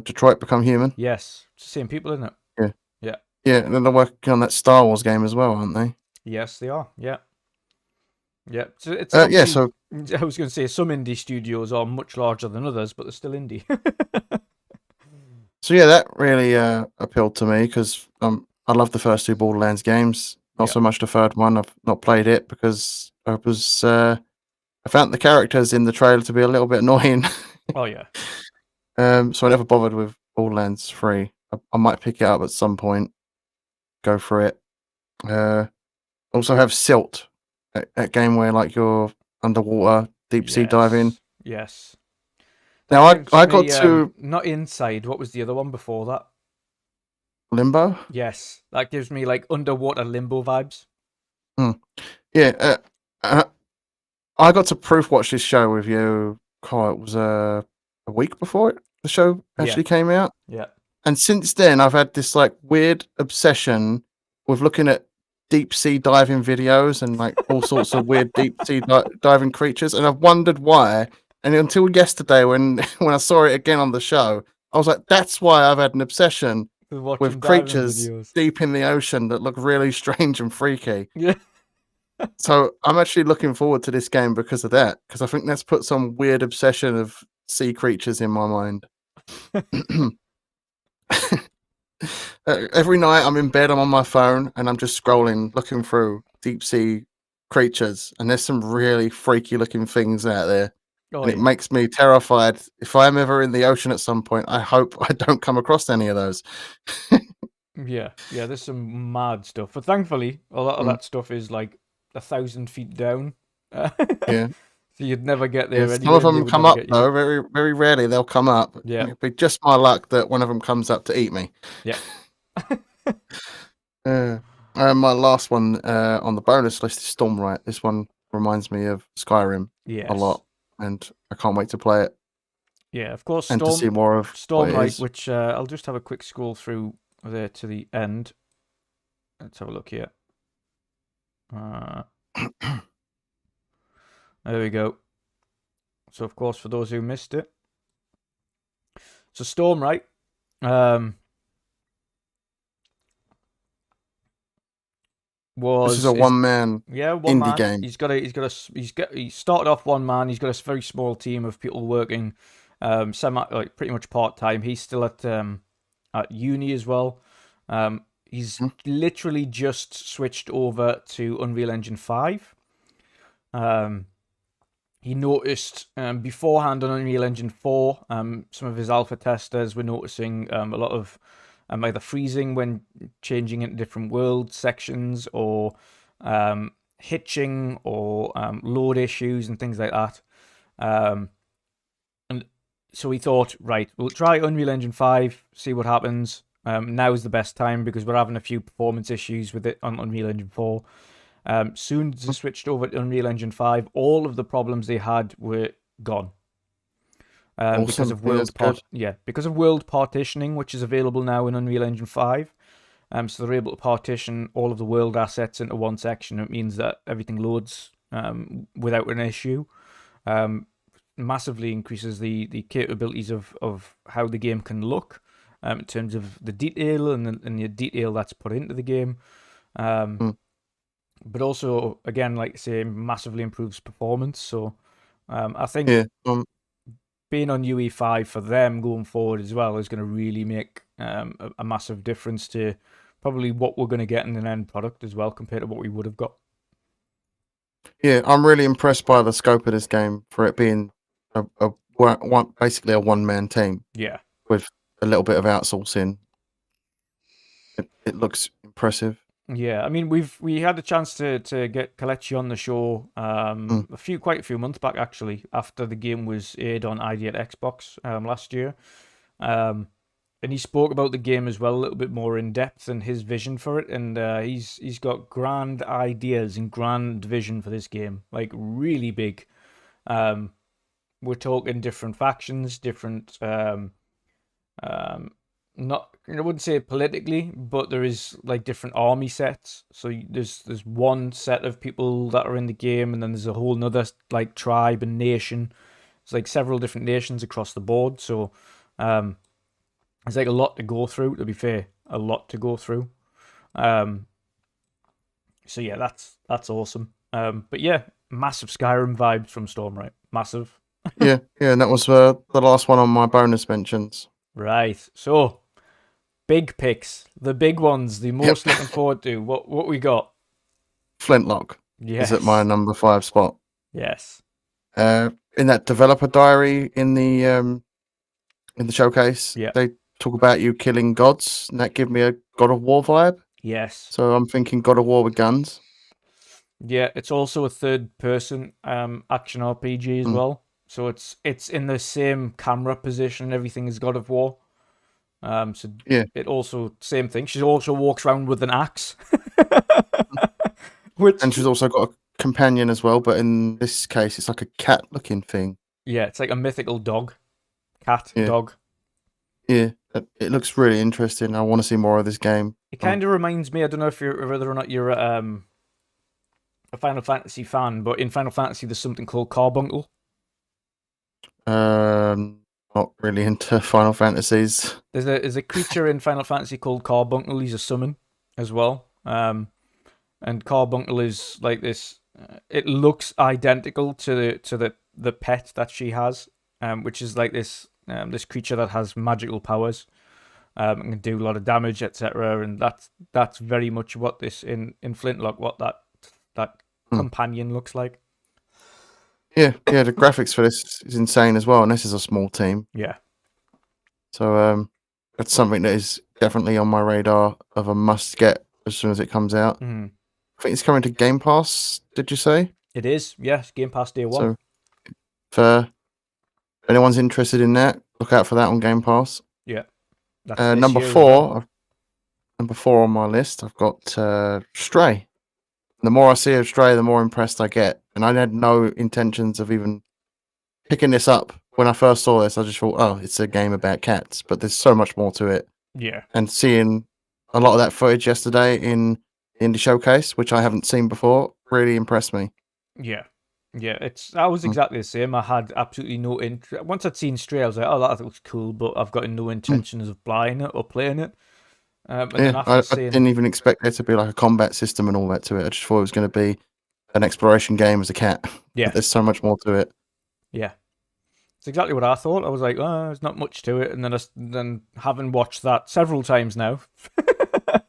Detroit Become Human. Yes, it's the same people, isn't it? Yeah. Yeah. Yeah, and then they're working on that Star Wars game as well, aren't they? Yes, they are. Yeah. Yeah. So it's Yeah, obviously. so I was going to say some indie studios are much larger than others, but they're still indie. yeah, that really appealed to me because I love the first two Borderlands games. Not Yeah. so much the third one. I've not played it because I found the characters in the trailer to be a little bit annoying. Oh yeah. So I never bothered with Borderlands 3. I might pick it up at some point. Go for it. Also have Silt, that game where like you're underwater, deep sea diving. Yes. That Now gives I got me to not Inside. What was the other one before that? Limbo. Yes, that gives me like underwater Limbo vibes. Yeah, I got to proof watch this show with you. It was a week before the show actually came out. Yeah. And since then, I've had this like weird obsession with looking at deep sea diving videos and like all sorts of weird deep sea diving creatures, and I've wondered why. And until yesterday, when I saw it again on the show, I was like, "That's why I've had an obsession with Watching diving creatures videos. deep in the ocean that look really strange and freaky." Yeah. So I'm actually looking forward to this game because of that, because I think that's put some weird obsession of sea creatures in my mind. Every night I'm in bed, I'm on my phone, and I'm just scrolling, looking through deep sea creatures, and there's some really freaky looking things out there. Oh, And it yeah. makes me terrified. If I'm ever in the ocean at some point, I hope I don't come across any of those. Yeah, there's some mad stuff, but thankfully, a lot of that stuff is like 1,000 feet down. Yeah. So you'd never get Yeah, there some of anyway, and they them would come never up get you. though. Very, very rarely they'll come up. Yeah. It'd be just my luck that one of them comes up to eat me. Yeah. My last one on the bonus list is Stormlight. This one reminds me of Skyrim a lot, and I can't wait to play it. Yeah, of course. And to see more of Stormlight, which I'll just have a quick scroll through there to the end. Let's have a look here. There we go. So, of course, for those who missed it, so Stormlight, this is a one-man indie game. He started off one man. He's got a very small team of people working, pretty much part time. He's still at uni as well. He's literally just switched over to Unreal Engine 5. He noticed beforehand on Unreal Engine 4, some of his alpha testers were noticing a lot of either freezing when changing into different world sections, or hitching, or load issues and things like that. And so we thought, right, we'll try Unreal Engine 5, see what happens. Now is the best time because we're having a few performance issues with it on Unreal Engine 4. Soon as they switched over to Unreal Engine 5, all of the problems they had were gone. Awesome. Because of world partitioning, which is available now in Unreal Engine 5. So they're able to partition all of the world assets into one section. It means that everything loads without an issue. Massively increases the capabilities of how the game can look in terms of the detail and the detail that's put into the game. But also, again, like I say, massively improves performance. So I think being on UE5 for them going forward as well is going to really make a massive difference to probably what we're going to get in an end product as well compared to what we would have got. Yeah, I'm really impressed by the scope of this game for it being basically a one-man team. Yeah. With a little bit of outsourcing. It looks impressive. Yeah, I mean we had a chance to get Kalechi on the show Mm, quite a few months back actually, after the game was aired on ID at Xbox last year. Um and he spoke about the game as well a little bit more in depth and his vision for it, and he's got grand ideas and grand vision for this game, like really big. Um we're talking different factions, different um not, I wouldn't say politically, but there is like different army sets. So there's one set of people that are in the game, and then there's a whole nother like tribe and nation. It's like several different nations across the board. So um it's like a lot to go through, to be fair. A lot to go through. Um so yeah, that's awesome. But yeah, massive Skyrim vibes from Stormlight. Massive. yeah, yeah, and that was the last one on my bonus mentions. Right. So big picks, the big ones, the Yep, most looking forward to. What we got? Flintlock is at my Yes. number 5 spot. Yes. In that developer diary in the showcase, Yeah. they talk about you killing gods, and that give me a God of War vibe. Yes. So I'm thinking God of War with guns. Yeah, it's also a third person action RPG as Mm, well. So it's in the same camera position and everything as God of War. So yeah, it also same thing. She also walks around with an axe. and Which she's also got a companion as well, but in this case, it's like a cat-looking thing. yeah, it's like a mythical dog. Cat, Yeah, dog. yeah, it looks really interesting. I want to see more of this game. It kind of reminds me, I don't know if you're whether or not you're a Final Fantasy fan, but in Final Fantasy there's something called Carbuncle. Not really into Final Fantasies. There's a creature in Final Fantasy called Carbuncle. He's a summon as well. And Carbuncle is like this. It looks identical to the pet that she has, which is like this creature that has magical powers, and can do a lot of damage, etc. And that's very much what this in Flintlock, what that Hmm. companion looks like. Yeah, yeah, the graphics for this is insane as well, and this is a small team. Yeah. So that's something that is definitely on my radar of a must get as soon as it comes out. Mhm. I think it's coming to Game Pass, did you say? It is. Yes. Game Pass Day 1. So if anyone's interested in that, look out for that on Game Pass. Yeah. That's this Number year as well. 4, number 4 on my list, I've got Stray. The more I see of Stray, the more impressed I get. And I had no intentions of even picking this up. When I first saw this, I just thought, oh, it's a game about cats. But there's so much more to it. Yeah. And seeing a lot of that footage yesterday in the Indie Showcase, which I haven't seen before, really impressed me. Yeah. Yeah, I was exactly the same. I had absolutely no interest. Once I'd seen Stray, I was like, "Oh, that looks cool," but I've got no Mm. intentions of buying it or playing it. And then Yeah, after I seeing, didn't even expect there to be like a combat system and all that to it. I just thought it was going to be an exploration game as a cat. yeah, But there's so much more to it. yeah, it's exactly what I thought. I was like, "Oh, there's not much to it," and then having watched that several times now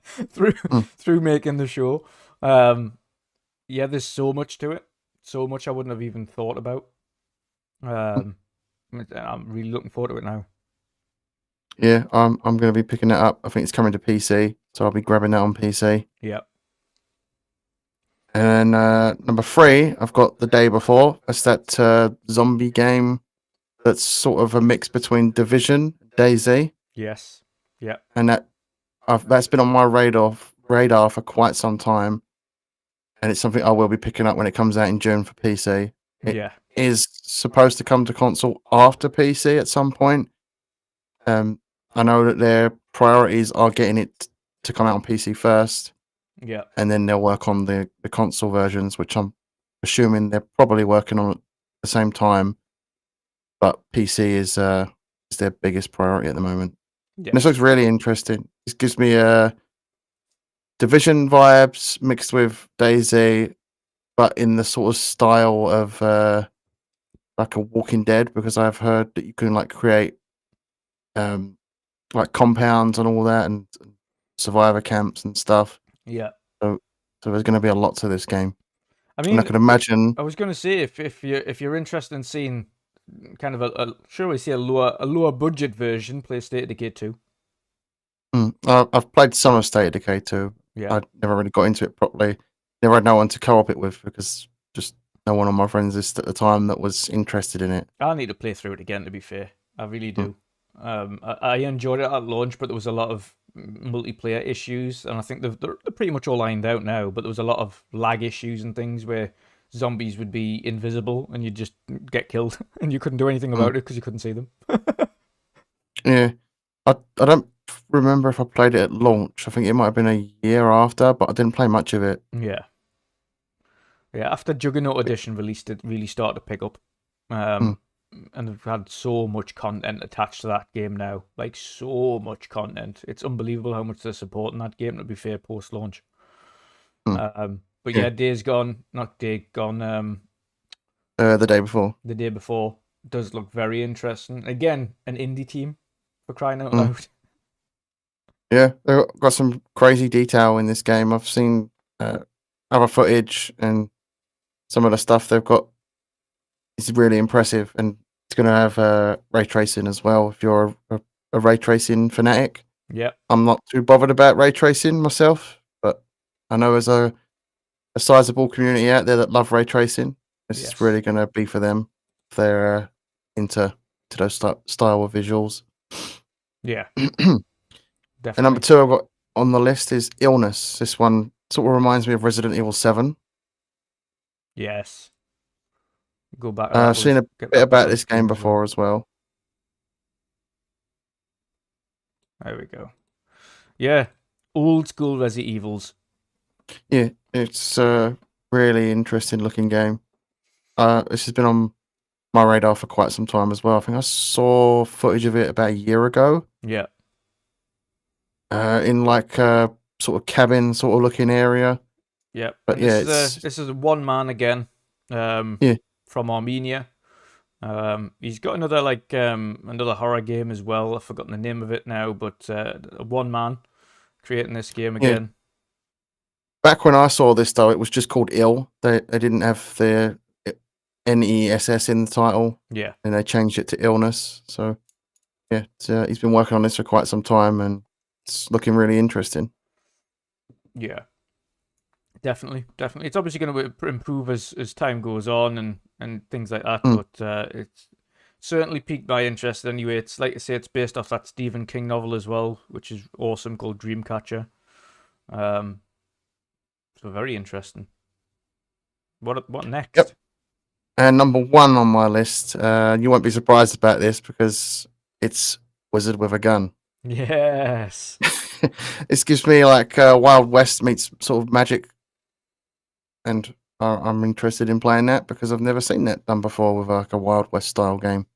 through Mm. through making the show, yeah, there's so much to it, so much I wouldn't have even thought about. Mm. Um, I'm really looking forward to it now. Yeah, I'm going to be picking that up. I think it's coming to PC, so I'll be grabbing that on PC. Yeah, And number 3, I've got The Day Before. That's that zombie game that's sort of a mix between Division, DayZ, yes, yeah, and that's been on my radar for quite some time, and it's something I will be picking up when it comes out in June for PC. It yeah, is supposed to come to console after PC at some point. I know that their priorities are getting it to come out on PC first, yeah, and then they'll work on the console versions, which I'm assuming they're probably working on at the same time. But PC is their biggest priority at the moment. And this looks yes, really interesting. This gives me Division vibes mixed with DayZ, but in the sort of style of like a Walking Dead, because I've heard that you can like create like compounds and all that, and survivor camps and stuff. yeah. So there's going to be a lot to this game, I and I mean, can imagine. I was going to say if you're interested in seeing kind of shall we say a lower budget version, play State of Decay 2. I've played some of State of Decay 2. Yeah. I never really got into it properly. Never had no one to co-op it with because just no one on my friends list at the time that was interested in it. I need to play through it again, to be fair. I really Mm. do. I enjoyed it at launch, but there was a lot of multiplayer issues, and I think they're pretty much all lined out now, but there was a lot of lag issues and things where zombies would be invisible and you'd just get killed and you couldn't do anything Mm. about it because you couldn't see them. Yeah, I don't remember if I played it at launch. I think it might have been a year after, but I didn't play much of it. Yeah. Yeah, after Juggernaut Edition released, it really started to pick up. Mm. And they've had so much content attached to that game now. Like, so much content. It's unbelievable how much they're supporting that game, to be fair, post-launch. But Yeah. yeah, Days Gone, not Day Gone, The day before. the day before, does look very interesting. Again, an indie team, for crying out Mm. loud. Yeah, they've got some crazy detail in this game. I've seen other footage and some of the stuff they've got is really impressive, and it's going to have ray tracing as well. If you're a ray tracing fanatic, Yeah, I'm not too bothered about ray tracing myself, but I know there's a sizable community out there that love ray tracing. This yes. is really going to be for them if they're into those style of visuals. Yeah, And definitely. number 2 I've got on the list is Illness. This one sort of reminds me of Resident Evil 7. Yes. Go back. I've seen a bit about this game before as well. There we go. Yeah, old school Resident Evils. Yeah, it's a really interesting looking game. This has been on my radar for quite some time as well. I think I saw footage of it about a year ago. Yeah. In like a sort of cabin sort of looking area. Yeah. But and yeah, this is a one man again. Yeah. From Armenia. He's got another horror game as well. I've forgotten the name of it now, but a one man creating this game again. Back when I saw this though, it was just called Ill. They didn't have the NESS in the title. Yeah. And they changed it to Illness. So yeah, he's been working on this for quite some time, and it's looking really interesting. Yeah. Definitely. It's obviously going to improve as time goes on and things like that, but it's certainly piqued my interest anyway. It's like I say, it's based off that Stephen King novel as well, which is awesome, called Dreamcatcher. So very interesting. What next? Yep. And number 1 on my list, you won't be surprised about this because it's Wizard with a Gun. Yes. This gives me like Wild West meets sort of magic, and I'm interested in playing that because I've never seen that done before with like a Wild West style game.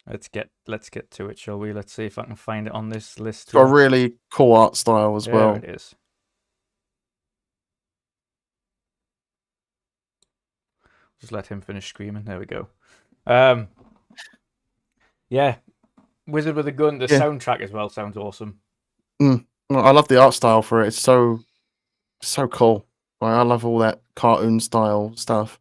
Let's get to it, shall we? Let's see if I can find it on this list. It's got a really cool art style as well. There it is. Just let him finish screaming. There we go. Yeah, Wizard with a Gun. The soundtrack as well sounds awesome. I love the art style for it. It's so cool. Like, I love all that cartoon style stuff.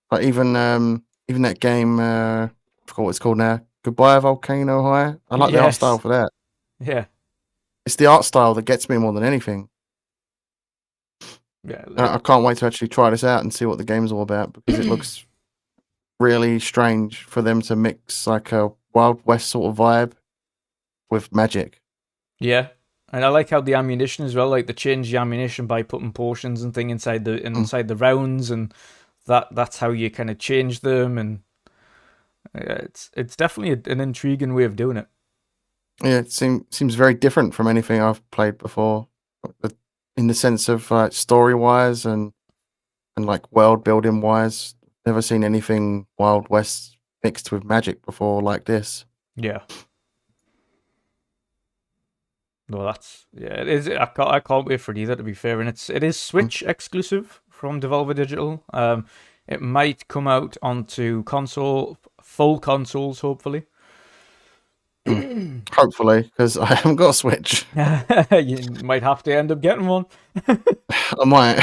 But even that game, I forgot what it's called now. Goodbye Volcano High. I like the art style for that. Yeah. It's the art style that gets me more than anything. Yeah. I can't wait to actually try this out and see what the game's all about, because it looks really strange for them to mix like a Wild West sort of vibe with magic. Yeah. And I like how the ammunition as well, like they change the ammunition by putting potions and thing inside the rounds, and that's how you kind of change them, and it's definitely an intriguing way of doing it. Yeah, it seems very different from anything I've played before, in the sense of story wise and like world building wise. Never seen anything Wild West mixed with magic before like this. Yeah. No, it is. I can't wait for it either, to be fair, and it is Switch exclusive from Devolver Digital. It might come out onto full consoles, hopefully. Hopefully, because I haven't got a Switch. You might have to end up getting one. I might.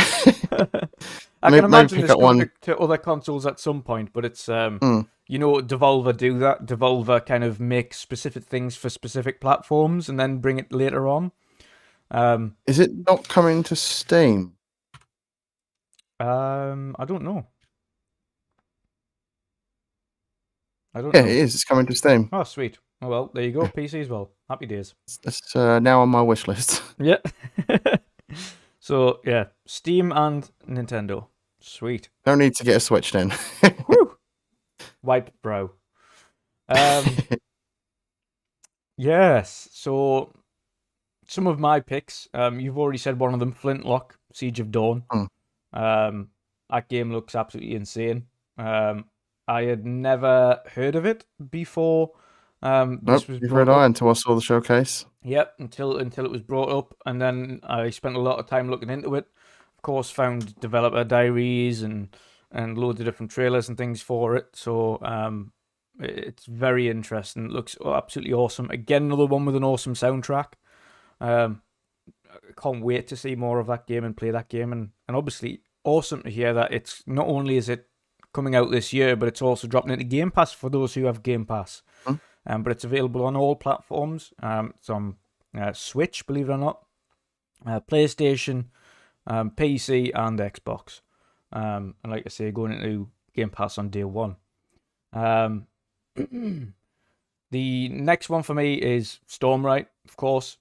I can imagine this coming to other consoles at some point, but it's Devolver do that. Devolver kind of make specific things for specific platforms and then bring it later on. Is it not coming to Steam? I don't know. Yeah, it is. It's coming to Steam. Oh, sweet. Oh, well, there you go. PC as well. Happy days. It's now on my wish list. Yeah. So, yeah, Steam and Nintendo. Sweet. No need to get a Switch then. Whew. Wipe brow. Yes. So, some of my picks. You've already said one of them, Flintlock, Siege of Dawn. That game looks absolutely insane. I had never heard of it before. This was you've brought read up. I until I saw the showcase. Yep, until it was brought up, and then I spent a lot of time looking into it. Of course, found developer diaries and loads of different trailers and things for it. So it's very interesting. It looks absolutely awesome. Again, another one with an awesome soundtrack. I can't wait to see more of that game and play that game, and obviously awesome to hear that it's not only is it coming out this year, but it's also dropping into Game Pass for those who have Game Pass. But it's available on all platforms. It's on Switch, believe it or not, PlayStation, PC, and Xbox. And like I say, going into Game Pass on day one. The next one for me is Stormlight, of course.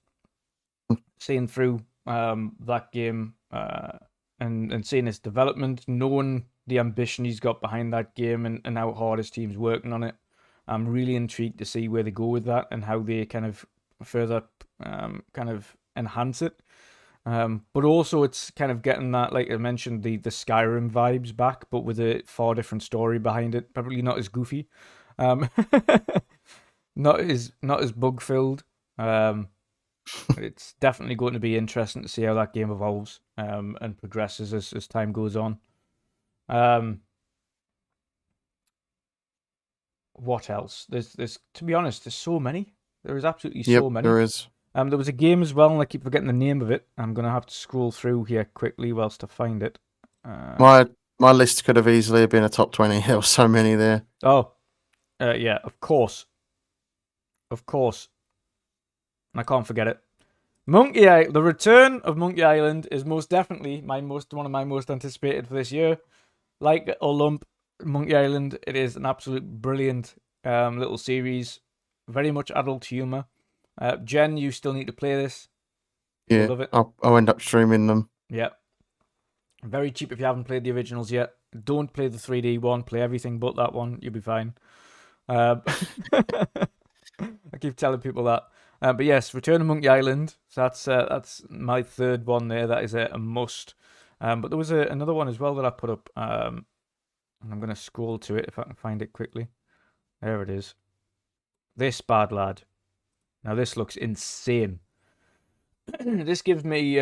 Seeing through that game and seeing its development, knowing the ambition he's got behind that game and how hard his team's working on it. I'm really intrigued to see where they go with that and how they kind of further kind of enhance it. But also it's kind of getting that, like I mentioned, the Skyrim vibes back, but with a far different story behind it. Probably not as goofy. Not as bug filled. It's definitely going to be interesting to see how that game evolves and progresses as time goes on. What else? There's to be honest, there's so many. There is absolutely so many. There is. There was a game as well, and I keep forgetting the name of it. I'm gonna have to scroll through here quickly whilst I find it. My list could have easily been a top 20. There were so many there. Oh, yeah, of course. And I can't forget it. The return of Monkey Island is most definitely one of my most anticipated for this year. Like a lump, Monkey Island, it is an absolute brilliant little series. Very much adult humor. Jen, you still need to play this. Yeah, love it. I'll end up streaming them. Yeah. Very cheap if you haven't played the originals yet. Don't play the 3D one. Play everything but that one. You'll be fine. I keep telling people that. But yes, Return to Monkey Island. So that's my third one there. That is a must. But there was another one as well that I put up. And I'm going to scroll to it if I can find it quickly. There it is. This Bad Lad. Now this looks insane. This gives me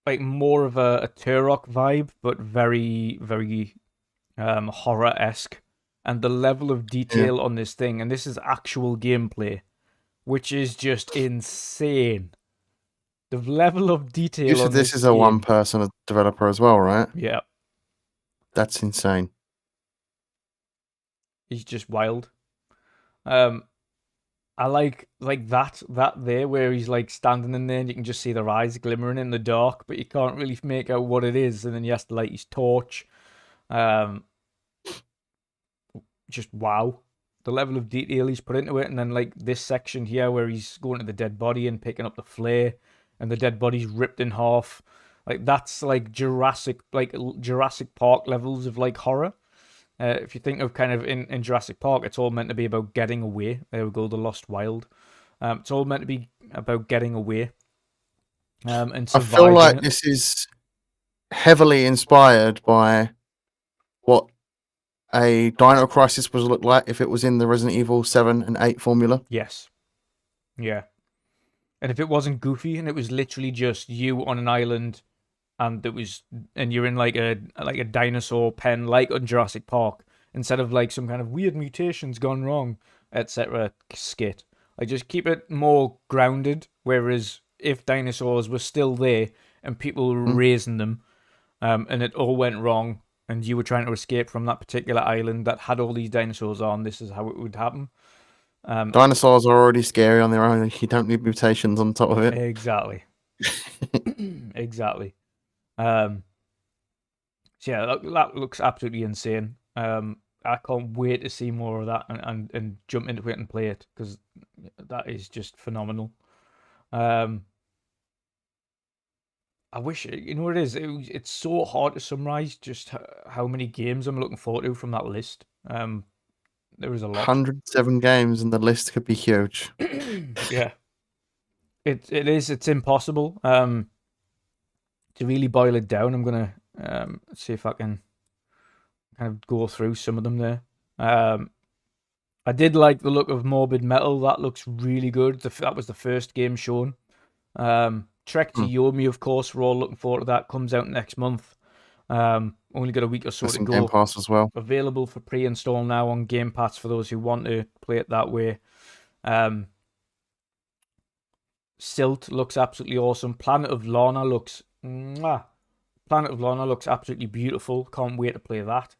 like more of a Turok vibe, but very, very horror-esque. And the level of detail on this thing, and this is actual gameplay, which is just insane. The level of detail You said on this is a one-person developer as well, right? Yeah. That's insane. He's just wild. I like that there where he's like standing in there and you can just see their eyes glimmering in the dark, but you can't really make out what it is, and then he has to light his torch. Just wow. The level of detail he's put into it, and then like this section here where he's going to the dead body and picking up the flare, and the dead body's ripped in half. Like that's like Jurassic Park levels of like horror. If you think of kind of in Jurassic Park, it's all meant to be about getting away. There we go, the Lost Wild. It's all meant to be about getting away and surviving. I feel like this is heavily inspired by what a Dino Crisis would look like if it was in the Resident Evil 7 and 8 formula. Yes. Yeah. And if it wasn't goofy and it was literally just you on an island and you're in like a dinosaur pen like on Jurassic Park, instead of like some kind of weird mutations gone wrong, etc. skit. Like just keep it more grounded, whereas if dinosaurs were still there and people were raising them, and it all went wrong, and you were trying to escape from that particular island that had all these dinosaurs on, this is how it would happen. Dinosaurs are already scary on their own. You don't need mutations on top of it. Exactly. Exactly. So yeah, that looks absolutely insane. I can't wait to see more of that and jump into it and play it, because that is just phenomenal. I wish, you know what it is. It's so hard to summarize just how many games I'm looking forward to from that list. There is a lot. 107 games, and the list could be huge. Yeah, it is. It's impossible. To really boil it down, I'm gonna see if I can kind of go through some of them there. I did like the look of Morbid Metal. That looks really good. That was the first game shown. Trek to Hmm. Yomi, of course, we're all looking forward to that. Comes out next month. Only got a week or so That's to in Game go. Pass as well. Available for pre-install now on Game Pass for those who want to play it that way. Silt looks absolutely awesome. Planet of Lana looks absolutely beautiful. Can't wait to play that.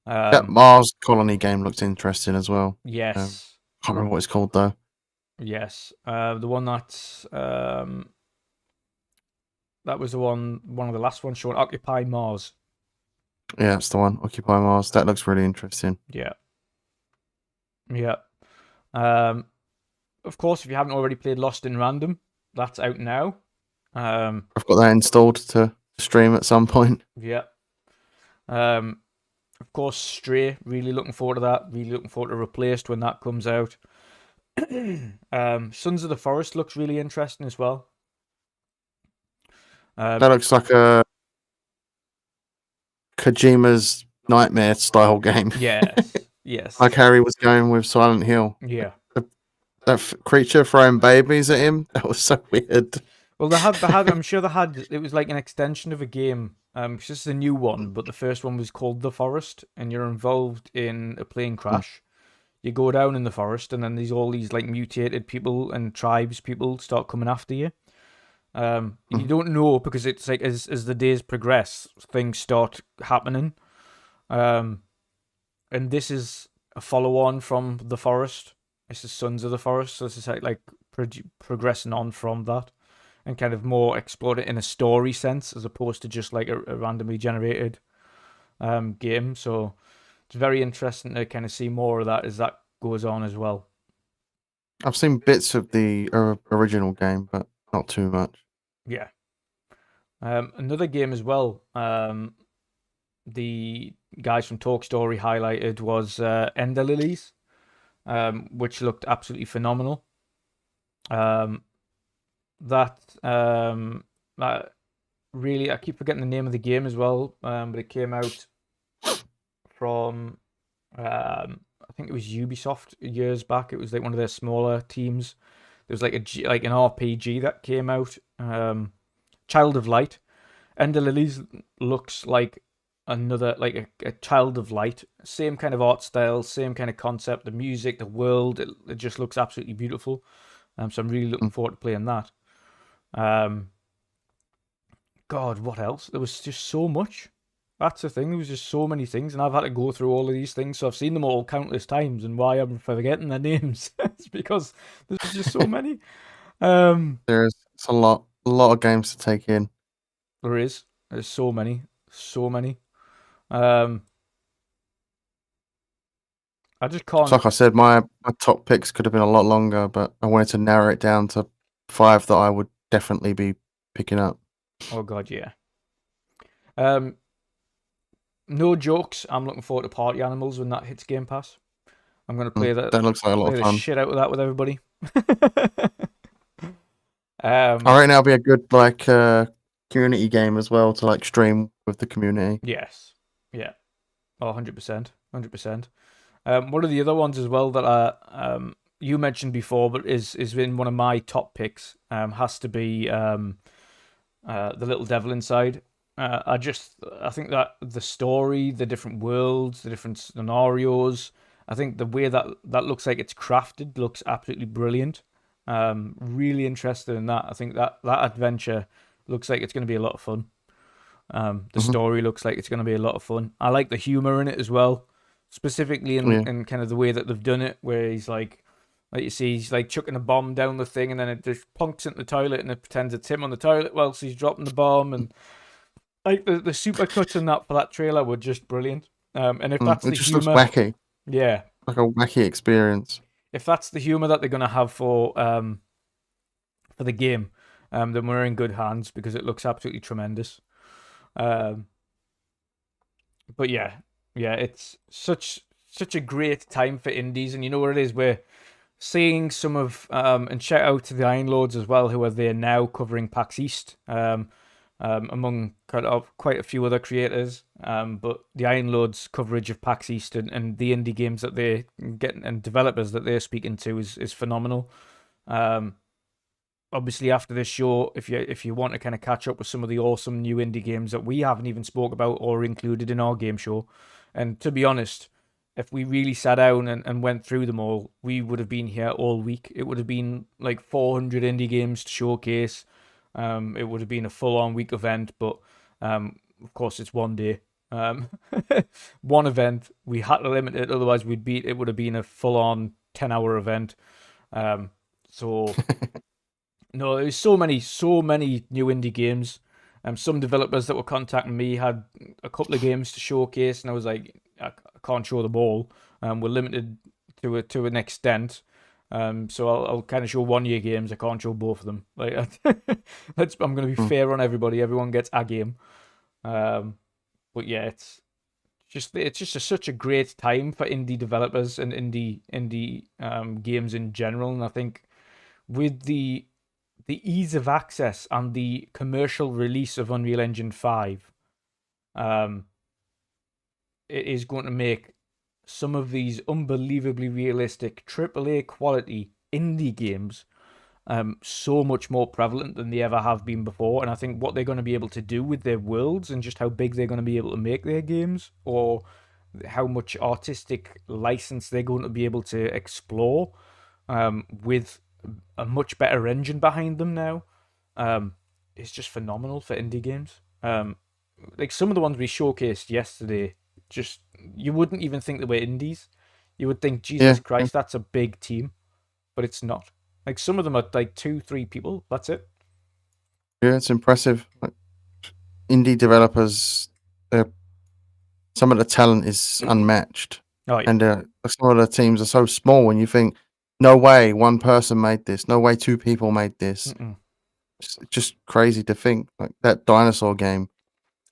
That Mars Colony game looked interesting as well. Yes. Can't remember what it's called though. Yes. The one that was one of the last ones shown. Occupy Mars. Yeah, that's the one. Occupy Mars. That looks really interesting. Yeah. Yeah. Of course, if you haven't already played Lost in Random, that's out now. I've got that installed to stream at some point. Yeah. Of course, Stray. Really looking forward to that. Really looking forward to Replaced when that comes out. Sons of the Forest looks really interesting as well. That looks like a Kojima's Nightmare style game. Yes. Yes. Like Harry was going with Silent Hill. Yeah. That creature throwing babies at him. That was so weird. Well, they had. I'm sure they had. It was like an extension of a game. It's just a new one, but the first one was called The Forest, and you're involved in a plane crash. You go down in the forest, and then there's all these like mutated people and tribes people start coming after you. You don't know, because it's like as the days progress, things start happening. And this is a follow on from The Forest. This is Sons of the Forest, so this is like progressing on from that, and kind of more explored it in a story sense as opposed to just like a randomly generated game. So it's very interesting to kind of see more of that as that goes on as well. I've seen bits of the original game, but not too much. Yeah. Another game as well. The guys from Talk Story highlighted was Ender Lilies, which looked absolutely phenomenal. That really, I keep forgetting the name of the game as well, but it came out from I think it was Ubisoft years back. It was like one of their smaller teams. There was like an RPG that came out, Child of Light. Ender Lilies looks like another, like a Child of Light, same kind of art style, same kind of concept, the music, the world, it just looks absolutely beautiful. So I'm really looking forward to playing that. God, what else? There was just so much. That's the thing. There was just so many things, and I've had to go through all of these things, so I've seen them all countless times. And why I'm forgetting their names? It's because there's just so many. There's a lot of games to take in. There's so many, so many. I just can't. So like I said, my top picks could have been a lot longer, but I wanted to narrow it down to 5 that I would definitely be picking up. Oh god, yeah. No jokes. I'm looking forward to Party Animals when that hits Game Pass. I'm gonna play that. That looks like a lot Play of the fun. shit out of that with everybody. I reckon that'll be a good like community game as well to like stream with the community. Yes. Yeah. Oh, 100%. 100%. One of the other ones as well that you mentioned before, but is in one of my top picks, has to be The Little Devil Inside. I think that the story, the different worlds, the different scenarios, I think the way that looks like it's crafted looks absolutely brilliant. Really interested in that. I think that adventure looks like it's going to be a lot of fun. The story looks like it's going to be a lot of fun. I like the humor in it as well, specifically in kind of the way that they've done it, where he's like Like you see, he's like chucking a bomb down the thing, and then it just plonks into the toilet, and it pretends it's him on the toilet whilst he's dropping the bomb. And like the super cuts in that for that trailer were just brilliant. And if that's It the just looks humor, wacky, yeah, like a wacky experience. if that's the humor that they're gonna have for the game, then we're in good hands because it looks absolutely tremendous. Um, but yeah, it's such a great time for indies, and you know what it is. We're seeing some of and shout out to the Iron Lords as well, who are there now covering PAX East. Among quite a few other creators, but the Iron Lords coverage of PAX East and the indie games that they're getting and developers that they're speaking to is phenomenal. Obviously, after this show, if you want to kind of catch up with some of the awesome new indie games that we haven't even spoke about or included in our game show, and to be honest, if we really sat down and went through them all, we would have been here all week. It would have been like 400 indie games to showcase. It would have been a full-on week event, but of course it's one day. One event. We had to limit it, otherwise it would have been a full-on 10-hour event. So no, there's so many new indie games. Some developers that were contacting me had a couple of games to showcase, and I was like, I can't show them all. We're limited to an extent. So I'll kind of show 1 year games. I can't show both of them. Like, I'm going to be fair on everybody. Everyone gets a game. But yeah, it's just such a great time for indie developers and indie games in general. And I think with the ease of access and the commercial release of Unreal Engine 5, it is going to make some of these unbelievably realistic AAA quality indie games so much more prevalent than they ever have been before. And I think what they're going to be able to do with their worlds and just how big they're going to be able to make their games, or how much artistic license they're going to be able to explore with a much better engine behind them now, is just phenomenal for indie games. Like some of the ones we showcased yesterday, just you wouldn't even think they were indies. You would think, Jesus Christ, that's a big team, but it's not. Like some of them are like 2-3 people. That's it. Yeah, it's impressive. Like, indie developers, some of the talent is unmatched, Oh, yeah. and some of the teams are so small. And you think, no way, one person made this. No way, 2 people made this. It's just crazy to think. Like that dinosaur game,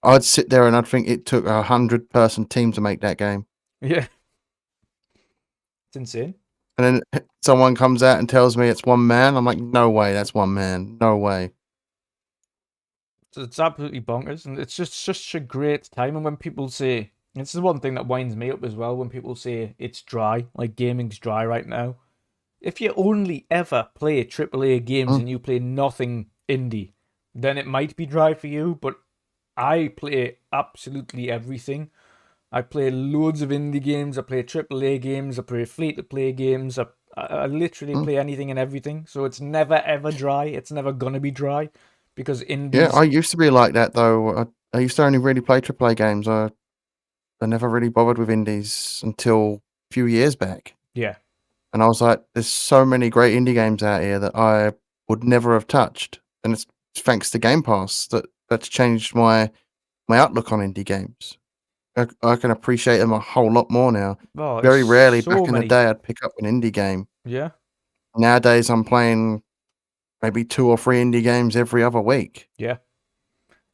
I'd sit there and I'd think it took 100-person team to make that game. Yeah. It's insane. And then someone comes out and tells me it's one man. I'm like, no way, that's one man. No way. So it's absolutely bonkers, and it's just such a great time. And when people say, this is the one thing that winds me up as well, when people say it's dry, like gaming's dry right now. If you only ever play AAA games and you play nothing indie, then it might be dry for you, but I play absolutely everything. I play loads of indie games, I play AAA games, I play free-to-play games, I literally play anything and everything, so it's never ever dry, it's never gonna be dry, because indies... Yeah, I used to be like that, though. I used to only really play AAA games. I never really bothered with indies until a few years back. Yeah. And I was like, there's so many great indie games out here that I would never have touched. And it's thanks to Game Pass that's changed my outlook on indie games. I can appreciate them a whole lot more now. Oh, Very rarely so back in the many. day I'd pick up an indie game. Yeah. Nowadays I'm playing maybe 2 or 3 indie games every other week. Yeah.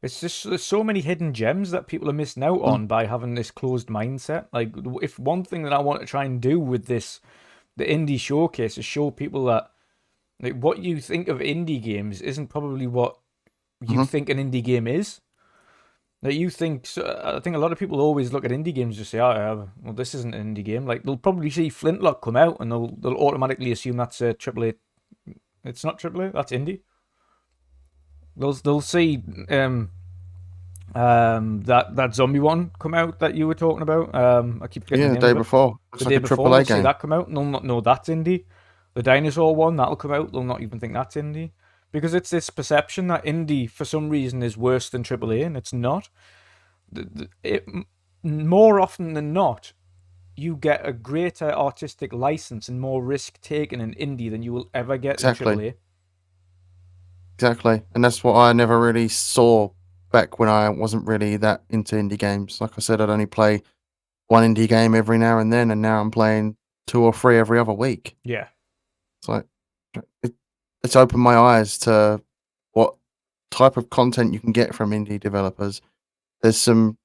It's just, there's so many hidden gems that people are missing out on by having this closed mindset. Like, if one thing that I want to try and do with this, the indie showcase, is show people that, like, what you think of indie games isn't probably what you think an indie game is. Like, you think, so I think a lot of people always look at indie games and just say, oh, well, this isn't an indie game. Like, they'll probably see Flintlock come out and they'll automatically assume that's a AAA. It's not AAA, that's indie. They'll see that zombie one come out that you were talking about. I keep forgetting the day before. Looks the like day a before, AAA they'll game. see that come out and they'll not know that's indie. The dinosaur one, that'll come out, they'll not even think that's indie. Because it's this perception that indie, for some reason, is worse than AAA, and it's not. More often than not, you get a greater artistic license and more risk taken in indie than you will ever get in Exactly. AAA. Exactly. And that's what I never really saw back when I wasn't really that into indie games. Like I said, I'd only play one indie game every now and then, and now I'm playing 2 or 3 every other week. Yeah. It's like it's opened my eyes to what type of content you can get from indie developers. There's some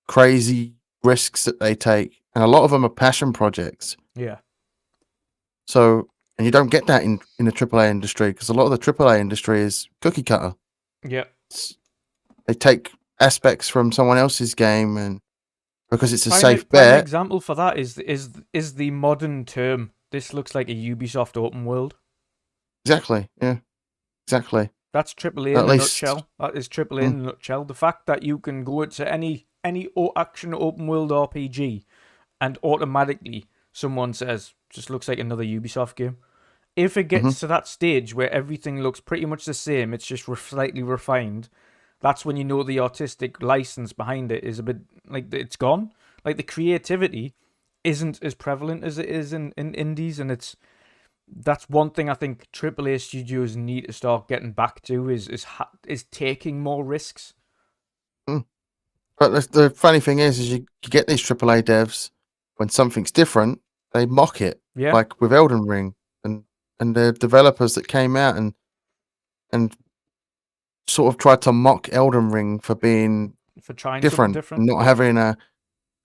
crazy risks that they take, and a lot of them are passion projects. Yeah. So, and you don't get that in the AAA industry, because a lot of the AAA industry is cookie cutter. Yeah. They take aspects from someone else's game, and because it's a safe Prime bet. example for that is the modern term. This looks like a Ubisoft open world. Exactly. Yeah. Exactly. That's AAA At in a least, nutshell. That is AAA in a nutshell. The fact that you can go into any action open world RPG and automatically someone says, just looks like another Ubisoft game. If it gets to that stage where everything looks pretty much the same, it's just slightly refined, that's when you know the artistic license behind it is a bit like it's gone. Like the creativity isn't as prevalent as it is in indies, and that's one thing I think AAA studios need to start getting back to is taking more risks. But the funny thing is you get these AAA devs, when something's different, they mock it. Yeah. Like with Elden Ring and the developers that came out and sort of tried to mock Elden Ring for being For trying something different, different. not having a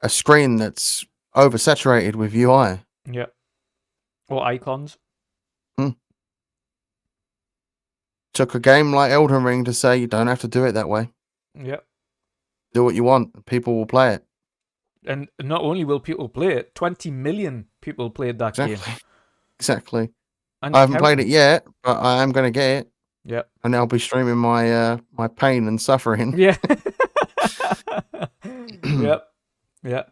screen that's oversaturated with UI. Yeah. Or icons. Took a game like Elden Ring to say you don't have to do it that way. Yeah. Do what you want. People will play it. And not only will people play it, 20 million people played that game. Exactly. And I haven't played it yet, but I am going to get it. Yeah. And I'll be streaming my my pain and suffering. Yeah. Yep. Yeah.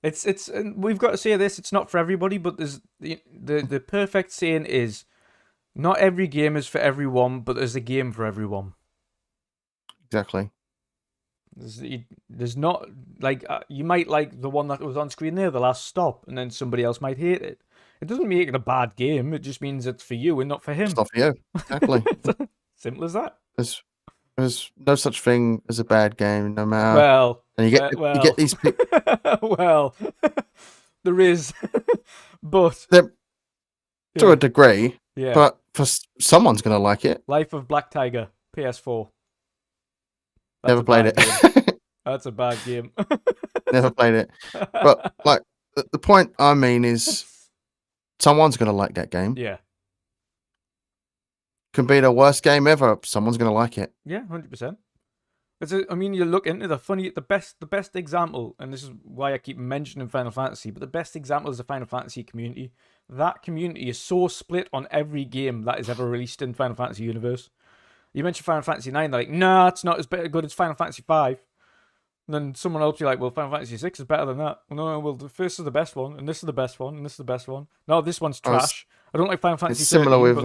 It's and we've got to say this, it's not for everybody, but there's the perfect saying is not every game is for everyone, but there's a game for everyone. Exactly. There's not like you might like the one that was on screen there, The Last Stop, and then somebody else might hate it. It doesn't make it a bad game. It just means it's for you and not for him. It's not for you. Exactly. Simple as that. There's no such thing as a bad game, no matter. Well, and you get these people. Well, there is, but to a degree. Yeah. But for someone's gonna like it. Life of Black Tiger, PS4. Never played it. That's a bad game. Never played it. But like the point I mean is, someone's gonna like that game. Yeah. Can be the worst game ever. Someone's gonna like it. Yeah, 100%. I mean, you look into the best example, and this is why I keep mentioning Final Fantasy, but the best example is the Final Fantasy community. That community is so split on every game that is ever released in Final Fantasy universe. You mentioned Final Fantasy 9, they're like, nah, it's not as good as Final Fantasy 5. And then someone else will be like, well, Final Fantasy 6 is better than that. No, well, the first is the best one, and this is the best one, and this is the best one. No, this one's trash. I don't like Final Fantasy 13, similar with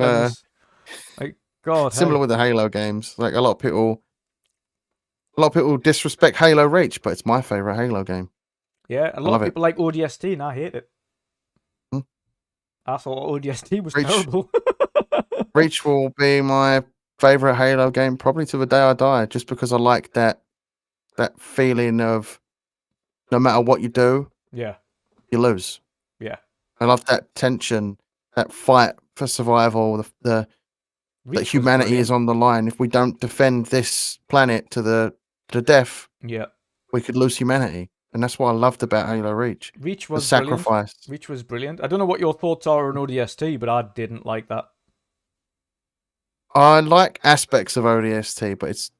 like, God, similar with the Halo games. Like a lot of people disrespect Halo Reach, but it's my favorite Halo game. Yeah, a lot of people like ODST, and I hate it. I thought ODST was terrible. Reach will be my favorite Halo game probably to the day I die, just because I like that feeling of no matter what you do, yeah, you lose. Yeah, I love that tension, that fight for survival, that humanity is on the line. If we don't defend this planet to the death, yeah, we could lose humanity. And that's what I loved about Halo Reach. Reach was the sacrifice. Brilliant. Reach was brilliant. I don't know what your thoughts are on ODST, but I didn't like that. I like aspects of ODST, but it's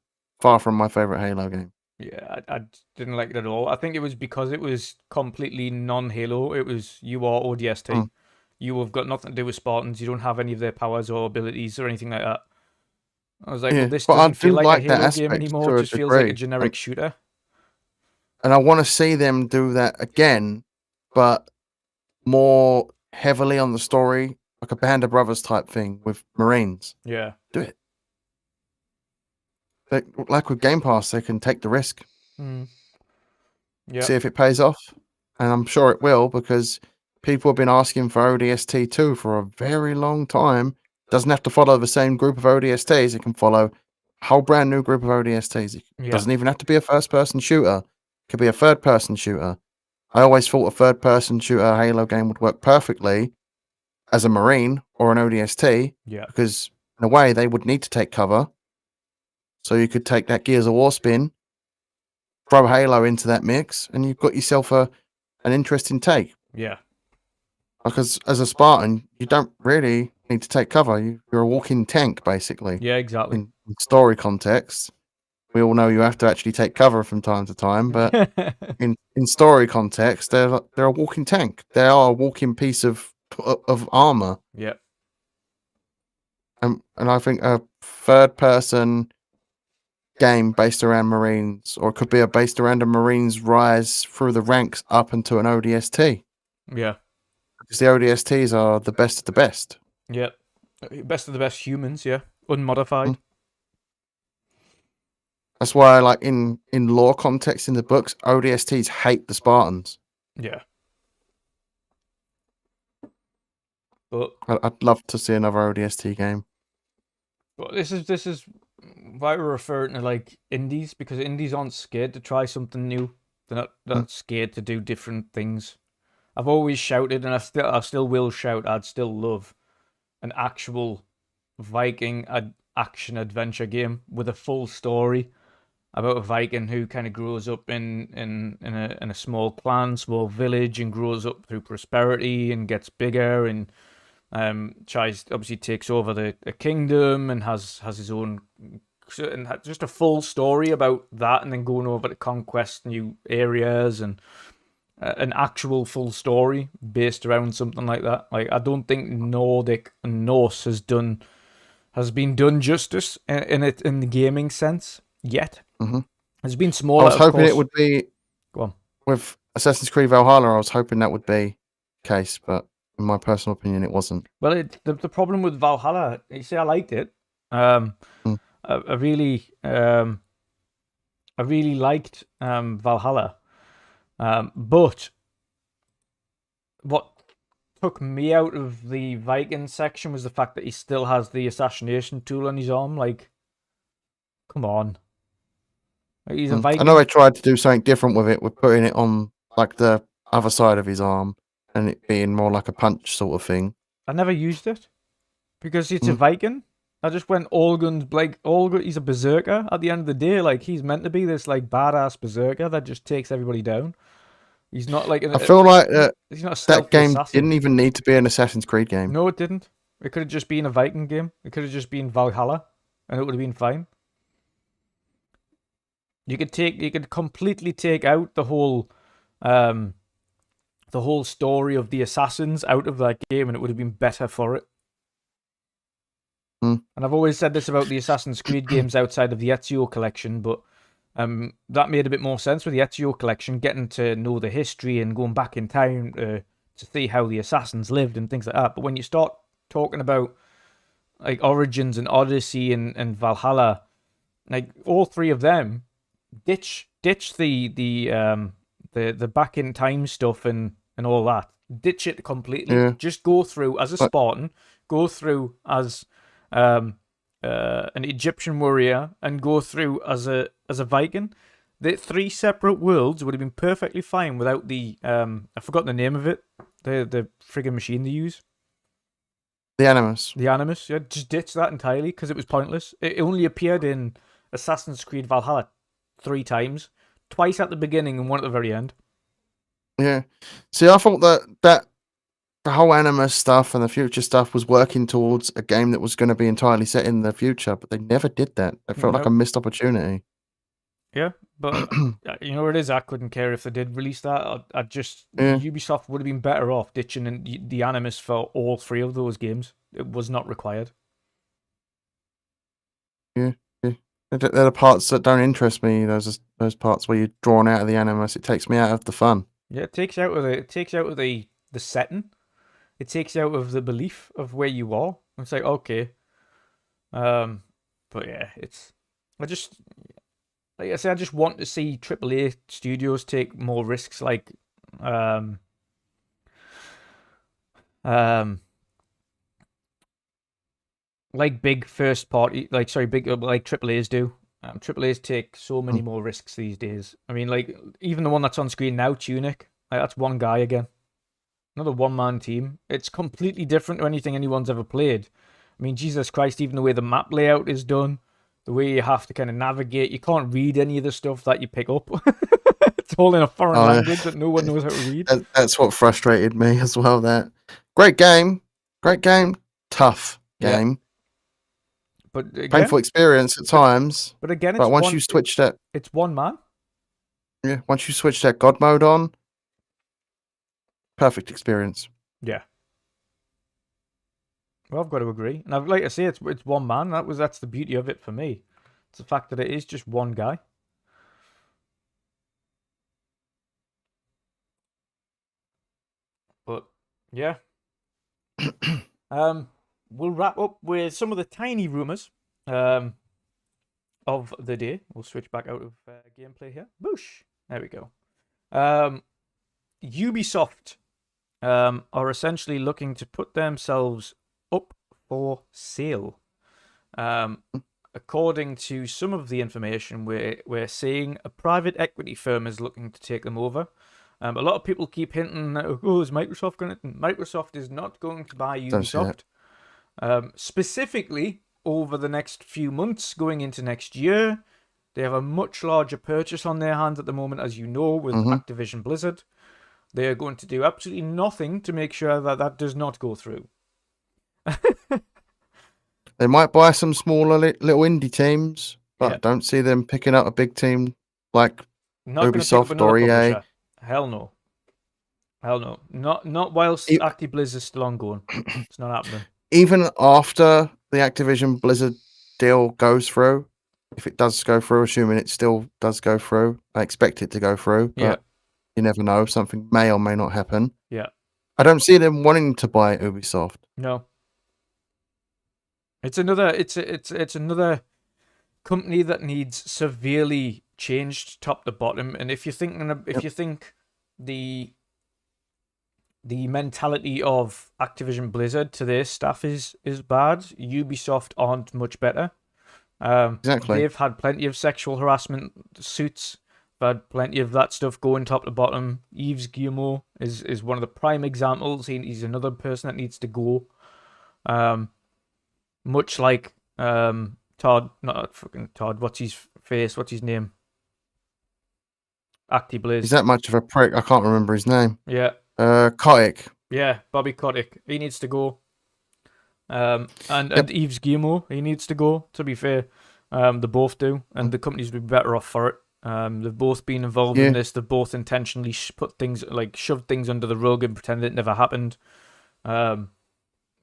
far from my favorite Halo game. Yeah, I didn't like it at all. I think it was because it was completely non-Halo. It was, you are ODST. You have got nothing to do with Spartans. You don't have any of their powers or abilities or anything like that. I was like, well, this doesn't feel like a Halo game anymore. It just feels like a generic shooter. And I want to see them do that again, but more heavily on the story, like a Band of Brothers type thing with Marines. Yeah. Do it. Like with Game Pass, they can take the risk. Yeah. See if it pays off. and I'm sure it will, because people have been asking for ODST 2 for a very long time. Doesn't have to follow the same group of ODSTs. It can follow a whole brand new group of ODSTs. It Yeah. doesn't even have to be a first-person shooter. It could be a third-person shooter. I always thought a third-person shooter Halo game would work perfectly as a Marine or an ODST, Yeah. because in a way they would need to take cover. So you could take that Gears of War spin, throw Halo into that mix, and you've got yourself an interesting take. Yeah. Because as a Spartan, you don't really need to take cover. You're a walking tank, basically. Yeah, exactly. In story context, we all know you have to actually take cover from time to time, but in story context, they're a walking tank. They are a walking piece of armor. Yeah. And I think a third person game based around Marines, or it could be based around a Marines rise through the ranks up into an ODST. Yeah. Because the ODSTs are the best of the best. Yeah. Best of the best humans, yeah. Unmodified. That's why, like, in lore context in the books, ODSTs hate the Spartans. Yeah. But I'd love to see another ODST game. But this is why we're referring to like indies, because indies aren't scared to try something new. They're not scared to do different things. I've always shouted, and I still will shout, I'd still love an actual Viking action adventure game with a full story about a Viking who kind of grows up in a small clan, small village, and grows up through prosperity and gets bigger and obviously takes over the kingdom and has his own, and just a full story about that, and then going over to conquest new areas, and an actual full story based around something like that. Like, I don't think Nordic and Norse has been done justice in the gaming sense yet. Mm-hmm. It's been smaller. I was hoping it would be. Go on. With Assassin's Creed Valhalla, I was hoping that would be the case, but in my personal opinion, it wasn't. Well, the problem with Valhalla, you see, I liked it. I really liked Valhalla. But what took me out of the Viking section was the fact that he still has the assassination tool on his arm. Like, come on. Like, he's a Viking. I know I tried to do something different with it, with putting it on like the other side of his arm and it being more like a punch sort of thing. I never used it because it's a Viking. I just went all guns, like, he's a berserker at the end of the day. Like, he's meant to be this like badass berserker that just takes everybody down. He's not like I feel like he's not a that game assassin. didn't even need to be an Assassin's Creed game. No, it didn't. It could have just been a Viking game. It could have just been Valhalla, and it would have been fine. You could completely take out the whole story of the assassins out of that game, and it would have been better for it. And I've always said this about the Assassin's Creed games outside of the Ezio collection, but that made a bit more sense with the Ezio collection, getting to know the history and going back in time to see how the assassins lived and things like that. But when you start talking about like Origins and Odyssey and Valhalla, like all three of them, ditch the back in time stuff and all that. Ditch it completely. Yeah. Just go through as a Spartan, go through as an Egyptian warrior, and go through as a Viking. The three separate worlds would have been perfectly fine without the I've forgotten the name of it. The friggin' machine they use. The Animus. The Animus, yeah. Just ditch that entirely because it was pointless. It only appeared in Assassin's Creed Valhalla 3 times. Twice at the beginning and one at the very end. Yeah. See, I thought that the whole Animus stuff and the future stuff was working towards a game that was going to be entirely set in the future, but they never did that. It felt like a missed opportunity. Yeah, but you know what it is? I couldn't care if they did release that. Ubisoft would have been better off ditching the Animus for all 3 of those games. It was not required. Yeah. They're the parts that don't interest me. Those parts where you're drawn out of the Animus. It takes me out of the fun. Yeah, it takes out of the setting. It takes out of the belief of where you are. It's like, okay. But yeah, like I say, I just want to see AAA studios take more risks. Like, like big first party, big like AAA's do. AAA's take so many more risks these days. I mean, like even the one that's on screen now, Tunic, like, that's one guy again, another one-man team. It's completely different to anything anyone's ever played. I mean, Jesus Christ, even the way the map layout is done, the way you have to kind of navigate, you can't read any of the stuff that you pick up. It's all in a foreign language that no one knows how to read. That's what frustrated me as well. That great game, tough game. Yeah. But again, painful experience at times. But again, but once you switch that, it's one man. Yeah, once you switch that God mode on, perfect experience. Yeah. Well, I've got to agree, and I'd like to say it's one man. That's the beauty of it for me. It's the fact that it is just one guy. But yeah, we'll wrap up with some of the tiny rumors of the day. We'll switch back out of gameplay here. Boosh. There we go. Ubisoft are essentially looking to put themselves up for sale. According to some of the information we're seeing, a private equity firm is looking to take them over. A lot of people keep hinting, is Microsoft going to... Microsoft is not going to buy Ubisoft. Specifically, over the next few months, going into next year, they have a much larger purchase on their hands at the moment, as you know, with Activision Blizzard. They are going to do absolutely nothing to make sure that does not go through. They might buy some smaller little indie teams, but don't see them picking up a big team like Ubisoft or EA. Hell no. Hell no. Not whilst ActiBlizzard is still ongoing. It's not happening. Even after the Activision Blizzard deal goes through, if it does go through, assuming it still does go through, I expect it to go through, but you never know. Something may or may not happen. Yeah. I don't see them wanting to buy Ubisoft. No. It's another company that needs severely changed top to bottom. And if you think the mentality of Activision Blizzard to their staff is bad, Ubisoft aren't much better. Exactly. They've had plenty of sexual harassment suits. They've had plenty of that stuff going top to bottom. Yves Guillemot is one of the prime examples. He's another person that needs to go. Much like Todd, not fucking Todd. What's his face? What's his name? ActiBliz. He's that much of a prick. I can't remember his name. Yeah. Kotick. Yeah, Bobby Kotick. He needs to go. And Yves Guillemot, he needs to go. To be fair, they both do, and the companies would be better off for it. They've both been involved in this. They've both intentionally shoved things under the rug and pretended it never happened.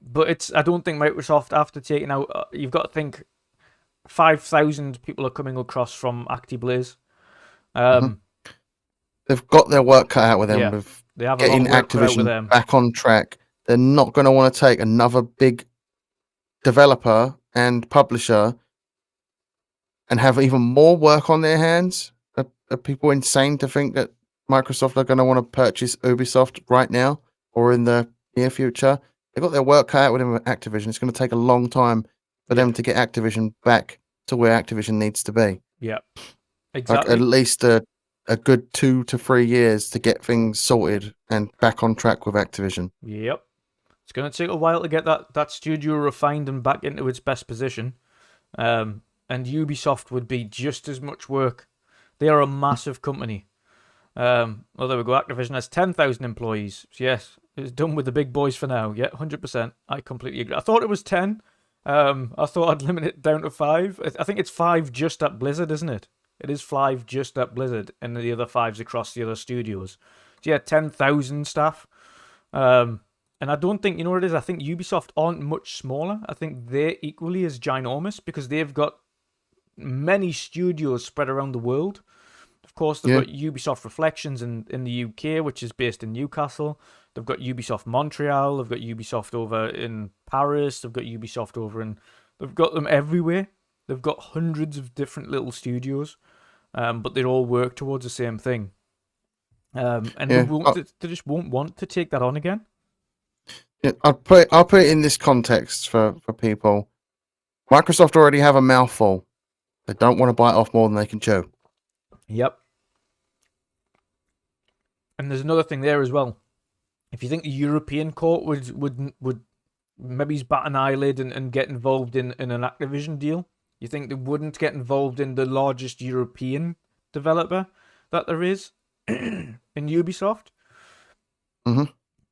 But I don't think Microsoft, after taking out, you've got to think 5,000 people are coming across from ActiBliz. They've got their work cut out with them. With they have getting Activision back on track. They're not going to want to take another big developer and publisher and have even more work on their hands. Are people insane to think that Microsoft are going to want to purchase Ubisoft right now or in the near future? They've got their work cut out with them with Activision. It's going to take a long time for them to get Activision back to where Activision needs to be. Yeah, exactly. Like at least a good 2 to 3 years to get things sorted and back on track with Activision. Yep. It's going to take a while to get that studio refined and back into its best position. And Ubisoft would be just as much work. They are a massive company. Well, there we go. Activision has 10,000 employees. So yes, it's done with the big boys for now. Yeah, 100%. I completely agree. I thought it was 10. I thought I'd limit it down to 5. I think it's 5 just at Blizzard, isn't it? It is 5 just at Blizzard, and the other 5's across the other studios. So yeah, 10,000 staff. And I don't think, you know what it is? I think Ubisoft aren't much smaller. I think they're equally as ginormous because they've got many studios spread around the world. Of course, they've got Ubisoft Reflections in the UK, which is based in Newcastle. They've got Ubisoft Montreal. They've got Ubisoft over in Paris. They've got Ubisoft over in... They've got them everywhere. They've got hundreds of different little studios, but they all work towards the same thing. And Yeah. they just won't want to take that on again. Yeah, I'll put it in this context for people. Microsoft already have a mouthful. They don't want to bite off more than they can chew. Yep. And there's another thing there as well. If you think the European court would maybe bat an eyelid and get involved in an Activision deal, you think they wouldn't get involved in the largest European developer that there is in Ubisoft?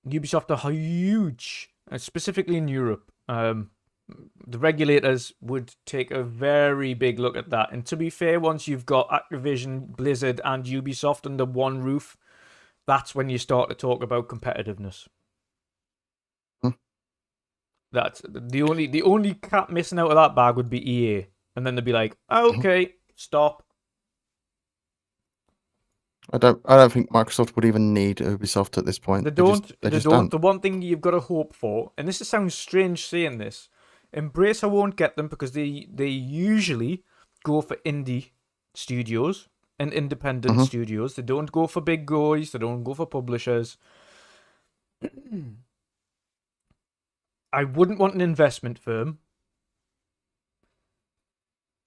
Ubisoft are huge, specifically in Europe. The regulators would take a very big look at that. And to be fair, once you've got Activision, Blizzard, and Ubisoft under one roof, that's when you start to talk about competitiveness. That's the only cat missing out of that bag would be EA, and then they'd be like, "Okay, stop." I don't think Microsoft would even need Ubisoft at this point. They don't. The one thing you've got to hope for, and this sounds strange saying this, Embracer won't get them because they usually go for indie studios and independent studios. They don't go for big guys. They don't go for publishers. I wouldn't want an investment firm.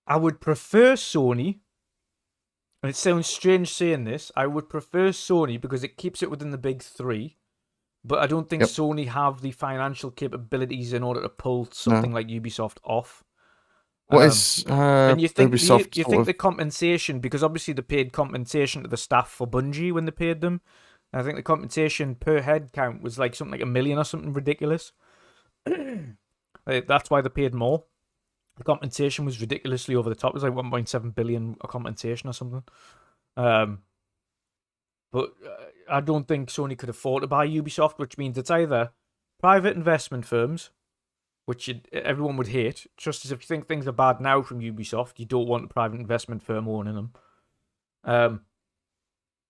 I would prefer Sony. And it sounds strange saying this. I would prefer Sony because it keeps it within the big three. But I don't think Sony have the financial capabilities in order to pull something like Ubisoft off. What is and you think Ubisoft? You think the compensation, because obviously they paid compensation to the staff for Bungie when they paid them. And I think the compensation per head count was like something like $1 million or something ridiculous. That's why they paid more. The compensation was ridiculously over the top. It was like 1.7 billion a compensation or something. But I don't think Sony could afford to buy Ubisoft, which means it's either private investment firms, which everyone would hate. Just as if you think things are bad now from Ubisoft, you don't want a private investment firm owning them.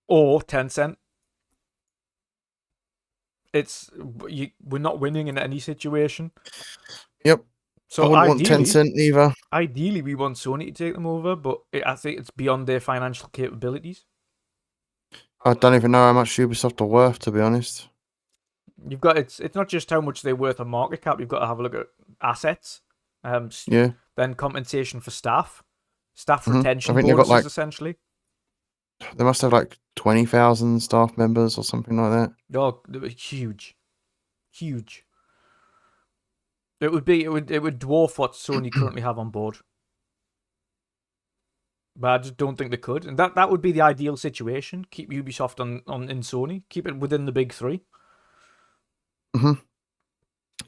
Or Tencent. We're not winning in any situation. Yep. So I wouldn't want Tencent either. Ideally, we want Sony to take them over, but I think it's beyond their financial capabilities. I don't even know how much Ubisoft are worth, to be honest. You've got it's not just how much they're worth on market cap. You've got to have a look at assets. Then compensation for staff retention bonuses, essentially. They must have like 20,000 staff members or something like that. Oh, huge. It would dwarf what Sony currently have on board. But I just don't think they could. And that would be the ideal situation. Keep Ubisoft in Sony. Keep it within the big three.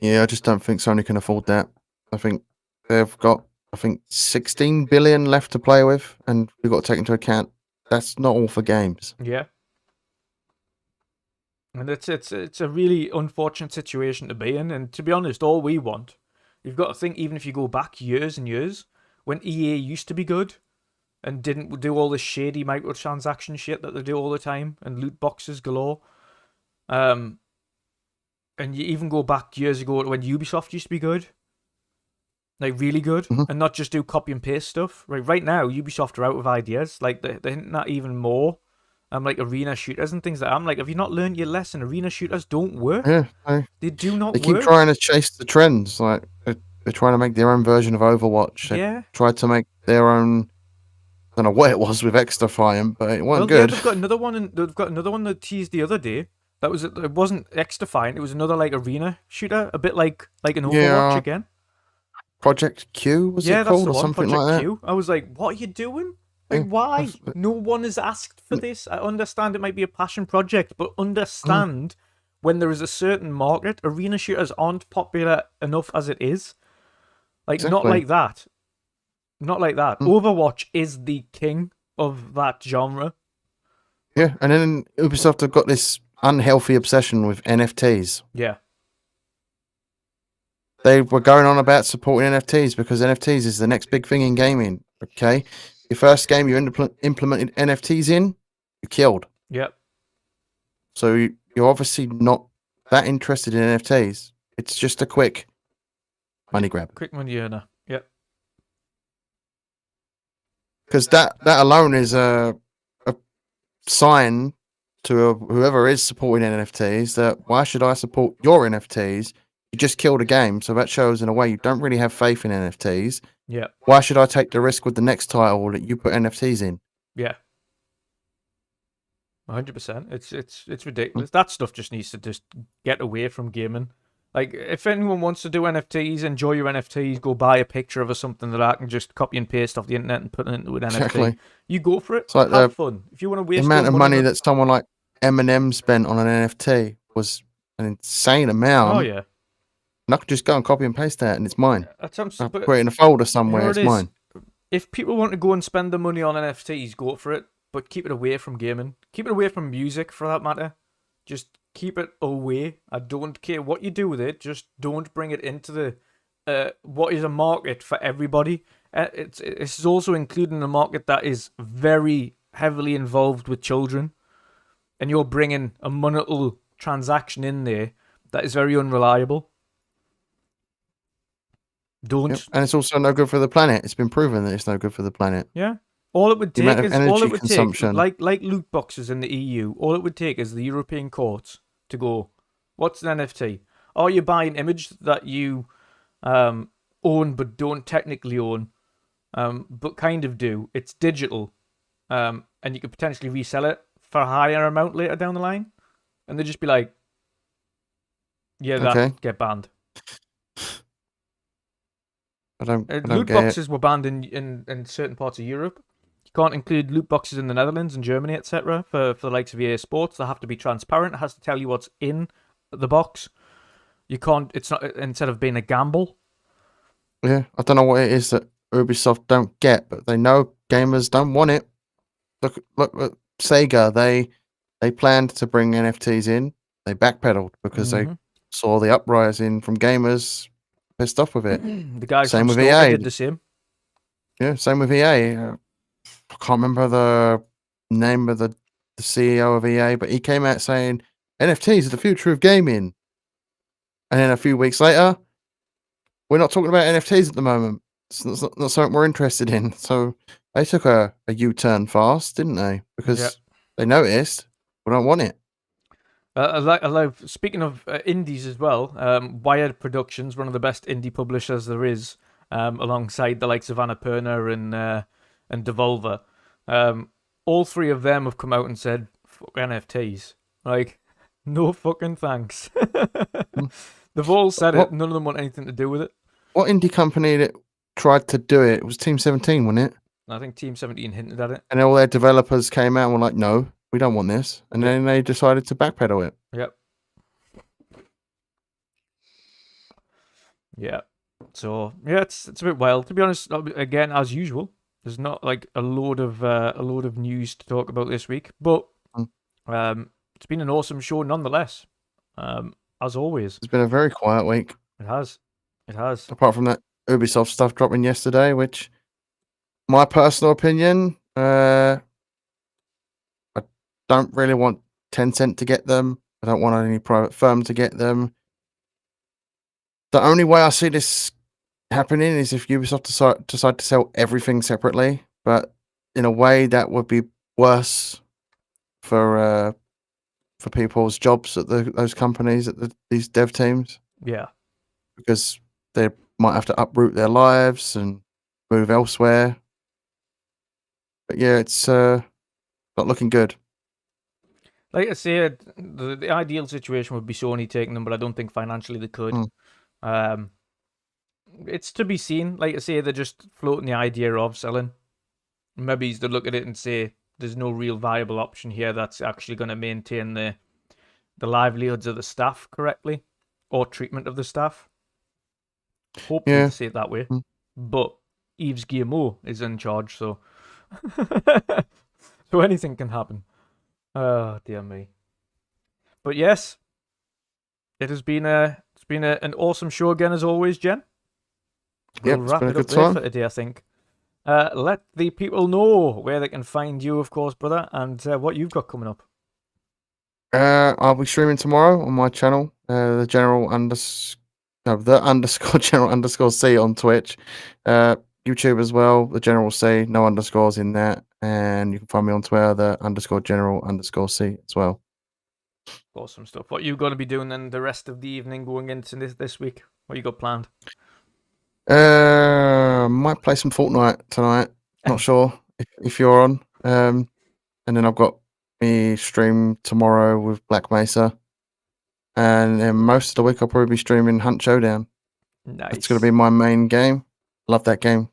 Yeah, I just don't think Sony can afford that. I think they've got 16 billion left to play with, and we've got to take into account that's not all for games. Yeah. And it's a really unfortunate situation to be in. And to be honest, all we want, you've got to think, even if you go back years and years, when EA used to be good and didn't do all this shady microtransaction shit that they do all the time and loot boxes galore. And you even go back years ago when Ubisoft used to be good. Like, really good. And not just do copy and paste stuff. Right now, Ubisoft are out of ideas. Like, they're hinting at even more. Like arena shooters and things like that. I'm like, have you not learned your lesson? Arena shooters don't work. Yeah, they do not work. They keep trying to chase the trends. Like, they're trying to make their own version of Overwatch. They tried to make their own. I don't know what it was with XDefiant, but it wasn't good. Yeah, they've got another one that teased the other day. It wasn't XDefiant. It was another like arena shooter, a bit like an Overwatch again. Project Q was it called, or something Project like Q. I was like, what are you doing? Like, why? No one has asked for this. I understand it might be a passion project, but understand when there is a certain market, arena shooters aren't popular enough as it is. Like, not like that. Not like that. Overwatch is the king of that genre. Yeah, and then Ubisoft have got this unhealthy obsession with NFTs. Yeah. They were going on about supporting NFTs because NFTs is the next big thing in gaming. Okay, your first game you implemented NFTs in, you're killed. Yep. So you're obviously not that interested in NFTs. It's just a quick money grab. Quick money earner. Yep. Because that alone is a sign to whoever is supporting NFTs that why should I support your NFTs? You just killed a game, so that shows in a way you don't really have faith in NFTs. Yeah. Why should I take the risk with the next title that you put NFTs in? Yeah. 100%. It's ridiculous. That stuff just needs to just get away from gaming. Like, if anyone wants to do NFTs, enjoy your NFTs, go buy a picture of something that I can just copy and paste off the internet and put it into an Exactly. NFT. You go for it. It's like Have fun. If you want to the waste amount your of money on- that someone like Eminem spent on an NFT was an insane amount. Oh, yeah. And I could just go and copy and paste that, and it's mine. That's I'll put it in a folder somewhere. It's mine. If people want to go and spend the money on NFTs, go for it. But keep it away from gaming. Keep it away from music, for that matter. Just keep it away. I don't care what you do with it. Just don't bring it into the what is a market for everybody. It's also including a market that is very heavily involved with children, and you're bringing a monetary transaction in there that is very unreliable. Don't. Yep. And it's also no good for the planet. It's been proven that it's no good for the planet. Yeah. All it would take is consumption. like loot boxes in the EU. All it would take is the European courts to go, what's an NFT? Are you buying an image that you own but don't technically own, but kind of do? It's digital, and you could potentially resell it for a higher amount later down the line, and they'd just be like, yeah, that get banned. I don't loot boxes were banned in certain parts of Europe. You can't include loot boxes in the Netherlands and Germany, etc. For the likes of EA Sports. They have to be transparent. It has to tell you what's in the box. You can't. It's not, instead of being a gamble. Yeah, I don't know what it is that Ubisoft don't get, but they know gamers don't want it. Look at Sega. They planned to bring NFTs in. They backpedaled because they saw the uprising from gamers pissed off with it. The guys same from with Stalker EA did the same. Yeah, same with EA. I can't remember the name of the CEO of EA, but he came out saying NFTs are the future of gaming. And then a few weeks later, we're not talking about NFTs at the moment. It's not something we're interested in. So they took a U-turn fast, didn't they? Because they noticed we don't want it. I like. Speaking of indies as well, Wired Productions, one of the best indie publishers there is, alongside the likes of Annapurna and Devolver. All three of them have come out and said, "Fuck NFTs." Like, no fucking thanks. They've all said it. None of them want anything to do with it. What indie company that tried to do it? It was Team 17, wasn't it? I think Team 17 hinted at it. And all their developers came out and were like, no, we don't want this. And then they decided to backpedal it. Yep. Yeah. So, yeah, it's a bit wild. To be honest, again, as usual, there's not like a load of news to talk about this week. But it's been an awesome show nonetheless. As always. It's been a very quiet week. It has. Apart from that Ubisoft stuff dropping yesterday, which, my personal opinion, I don't really want Tencent to get them. I don't want any private firm to get them. The only way I see this happening is if Ubisoft decide to sell everything separately, but in a way that would be worse for people's jobs at those companies, at these dev teams. Yeah. Because they might have to uproot their lives and move elsewhere. But yeah, it's not looking good. Like I said, the ideal situation would be Sony taking them, but I don't think financially they could. It's to be seen. Like I say, they're just floating the idea of selling. Maybe they look at it and say, there's no real viable option here that's actually going to maintain the livelihoods of the staff correctly, or treatment of the staff. Hopefully to say it that way. But Yves Guillemot is in charge, so so anything can happen. Oh dear me. But yes, it has been an awesome show again as always, Jen. We'll wrap it up there for today, I think. Let the people know where they can find you, of course, brother, and what you've got coming up. I'll be streaming tomorrow on my channel, the underscore general_C on Twitch. YouTube as well, the General C, no underscores in that. And you can find me on Twitter, the _General_C as well. Awesome stuff. What are you going to be doing then the rest of the evening going into this week? What you got planned? Might play some Fortnite tonight. Not sure if you're on. And then I've got me stream tomorrow with Black Mesa. And then most of the week I'll probably be streaming Hunt Showdown. Nice. It's going to be my main game. Love that game.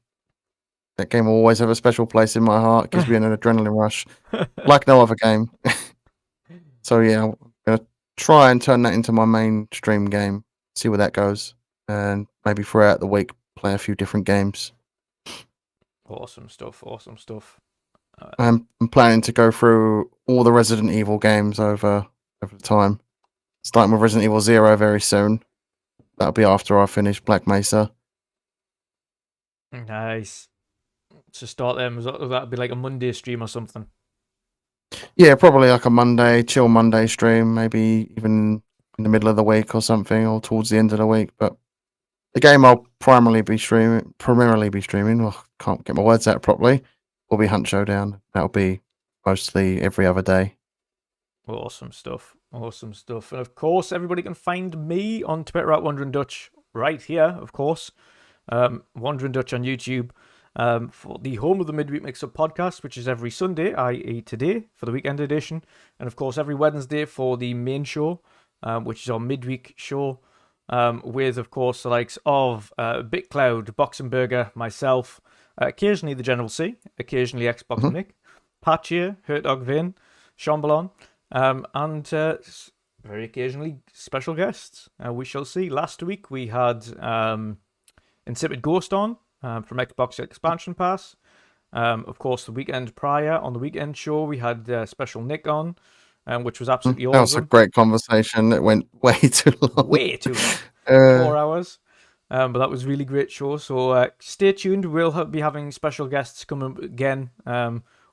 That game will always have a special place in my heart. Gives me an adrenaline rush like no other game. So yeah, I'm going to try and turn that into my mainstream game. See where that goes. And maybe throughout the week play a few different games. Awesome stuff. Awesome stuff. I'm planning to go through all the Resident Evil games over time. Starting with Resident Evil 0 very soon. That'll be after I finish Black Mesa. Nice. So start them. That'll be like a Monday stream or something. Yeah, probably like a Monday, chill Monday stream, maybe even in the middle of the week or something, or towards the end of the week. But the game I'll primarily be streaming, well, can't get my words out properly, will be Hunt Showdown. That'll be mostly every other day. Awesome stuff. Awesome stuff. And of course, everybody can find me on Twitter at WandrinDutch right here, of course. WandrinDutch on YouTube. For the home of the Midweek Mix-Up podcast, which is every Sunday, i.e. today, for the weekend edition. And of course, every Wednesday for the main show, which is our midweek show, with, of course, the likes of BitCloud, Boxenberger, myself, occasionally the General C, occasionally Xbox Nick, Patchier, Hertog Vin, Chambelon, and very occasionally special guests. We shall see. Last week we had Insipid Ghost on, from Xbox Expansion Pass. Of course, the weekend prior, on the weekend show, we had Special Nick on, which was absolutely awesome. That was a great conversation. It went way too long. Way too long. 4 hours. But that was a really great show. So stay tuned. We'll be having special guests coming again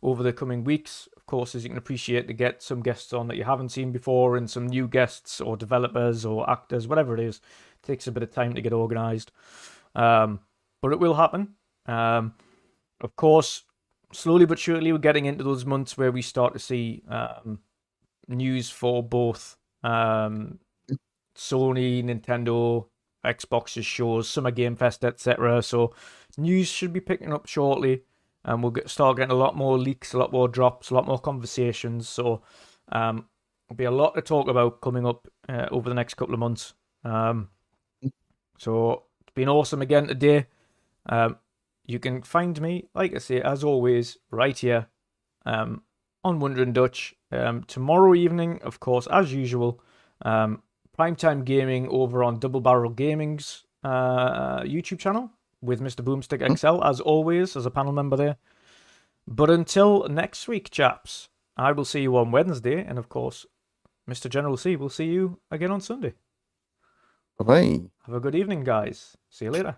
over the coming weeks. Of course, as you can appreciate, to get some guests on that you haven't seen before and some new guests or developers or actors, whatever it is, takes a bit of time to get organised. But it will happen. Of course, slowly but surely, we're getting into those months where we start to see news for both Sony, Nintendo, Xbox's shows, Summer Game Fest, etc. So news should be picking up shortly, and we'll start getting a lot more leaks, a lot more drops, a lot more conversations. So there'll be a lot to talk about coming up over the next couple of months. So it's been awesome again today. You can find me, like I say, as always, right here on WandrinDutch. Tomorrow evening, of course, as usual, Primetime Gaming over on Double Barrel Gaming's YouTube channel with Mr. Boomstick XL, as always, as a panel member there. But until next week, chaps, I will see you on Wednesday, and of course, Mr. General C will see you again on Sunday. Bye-bye. Have a good evening, guys. See you later.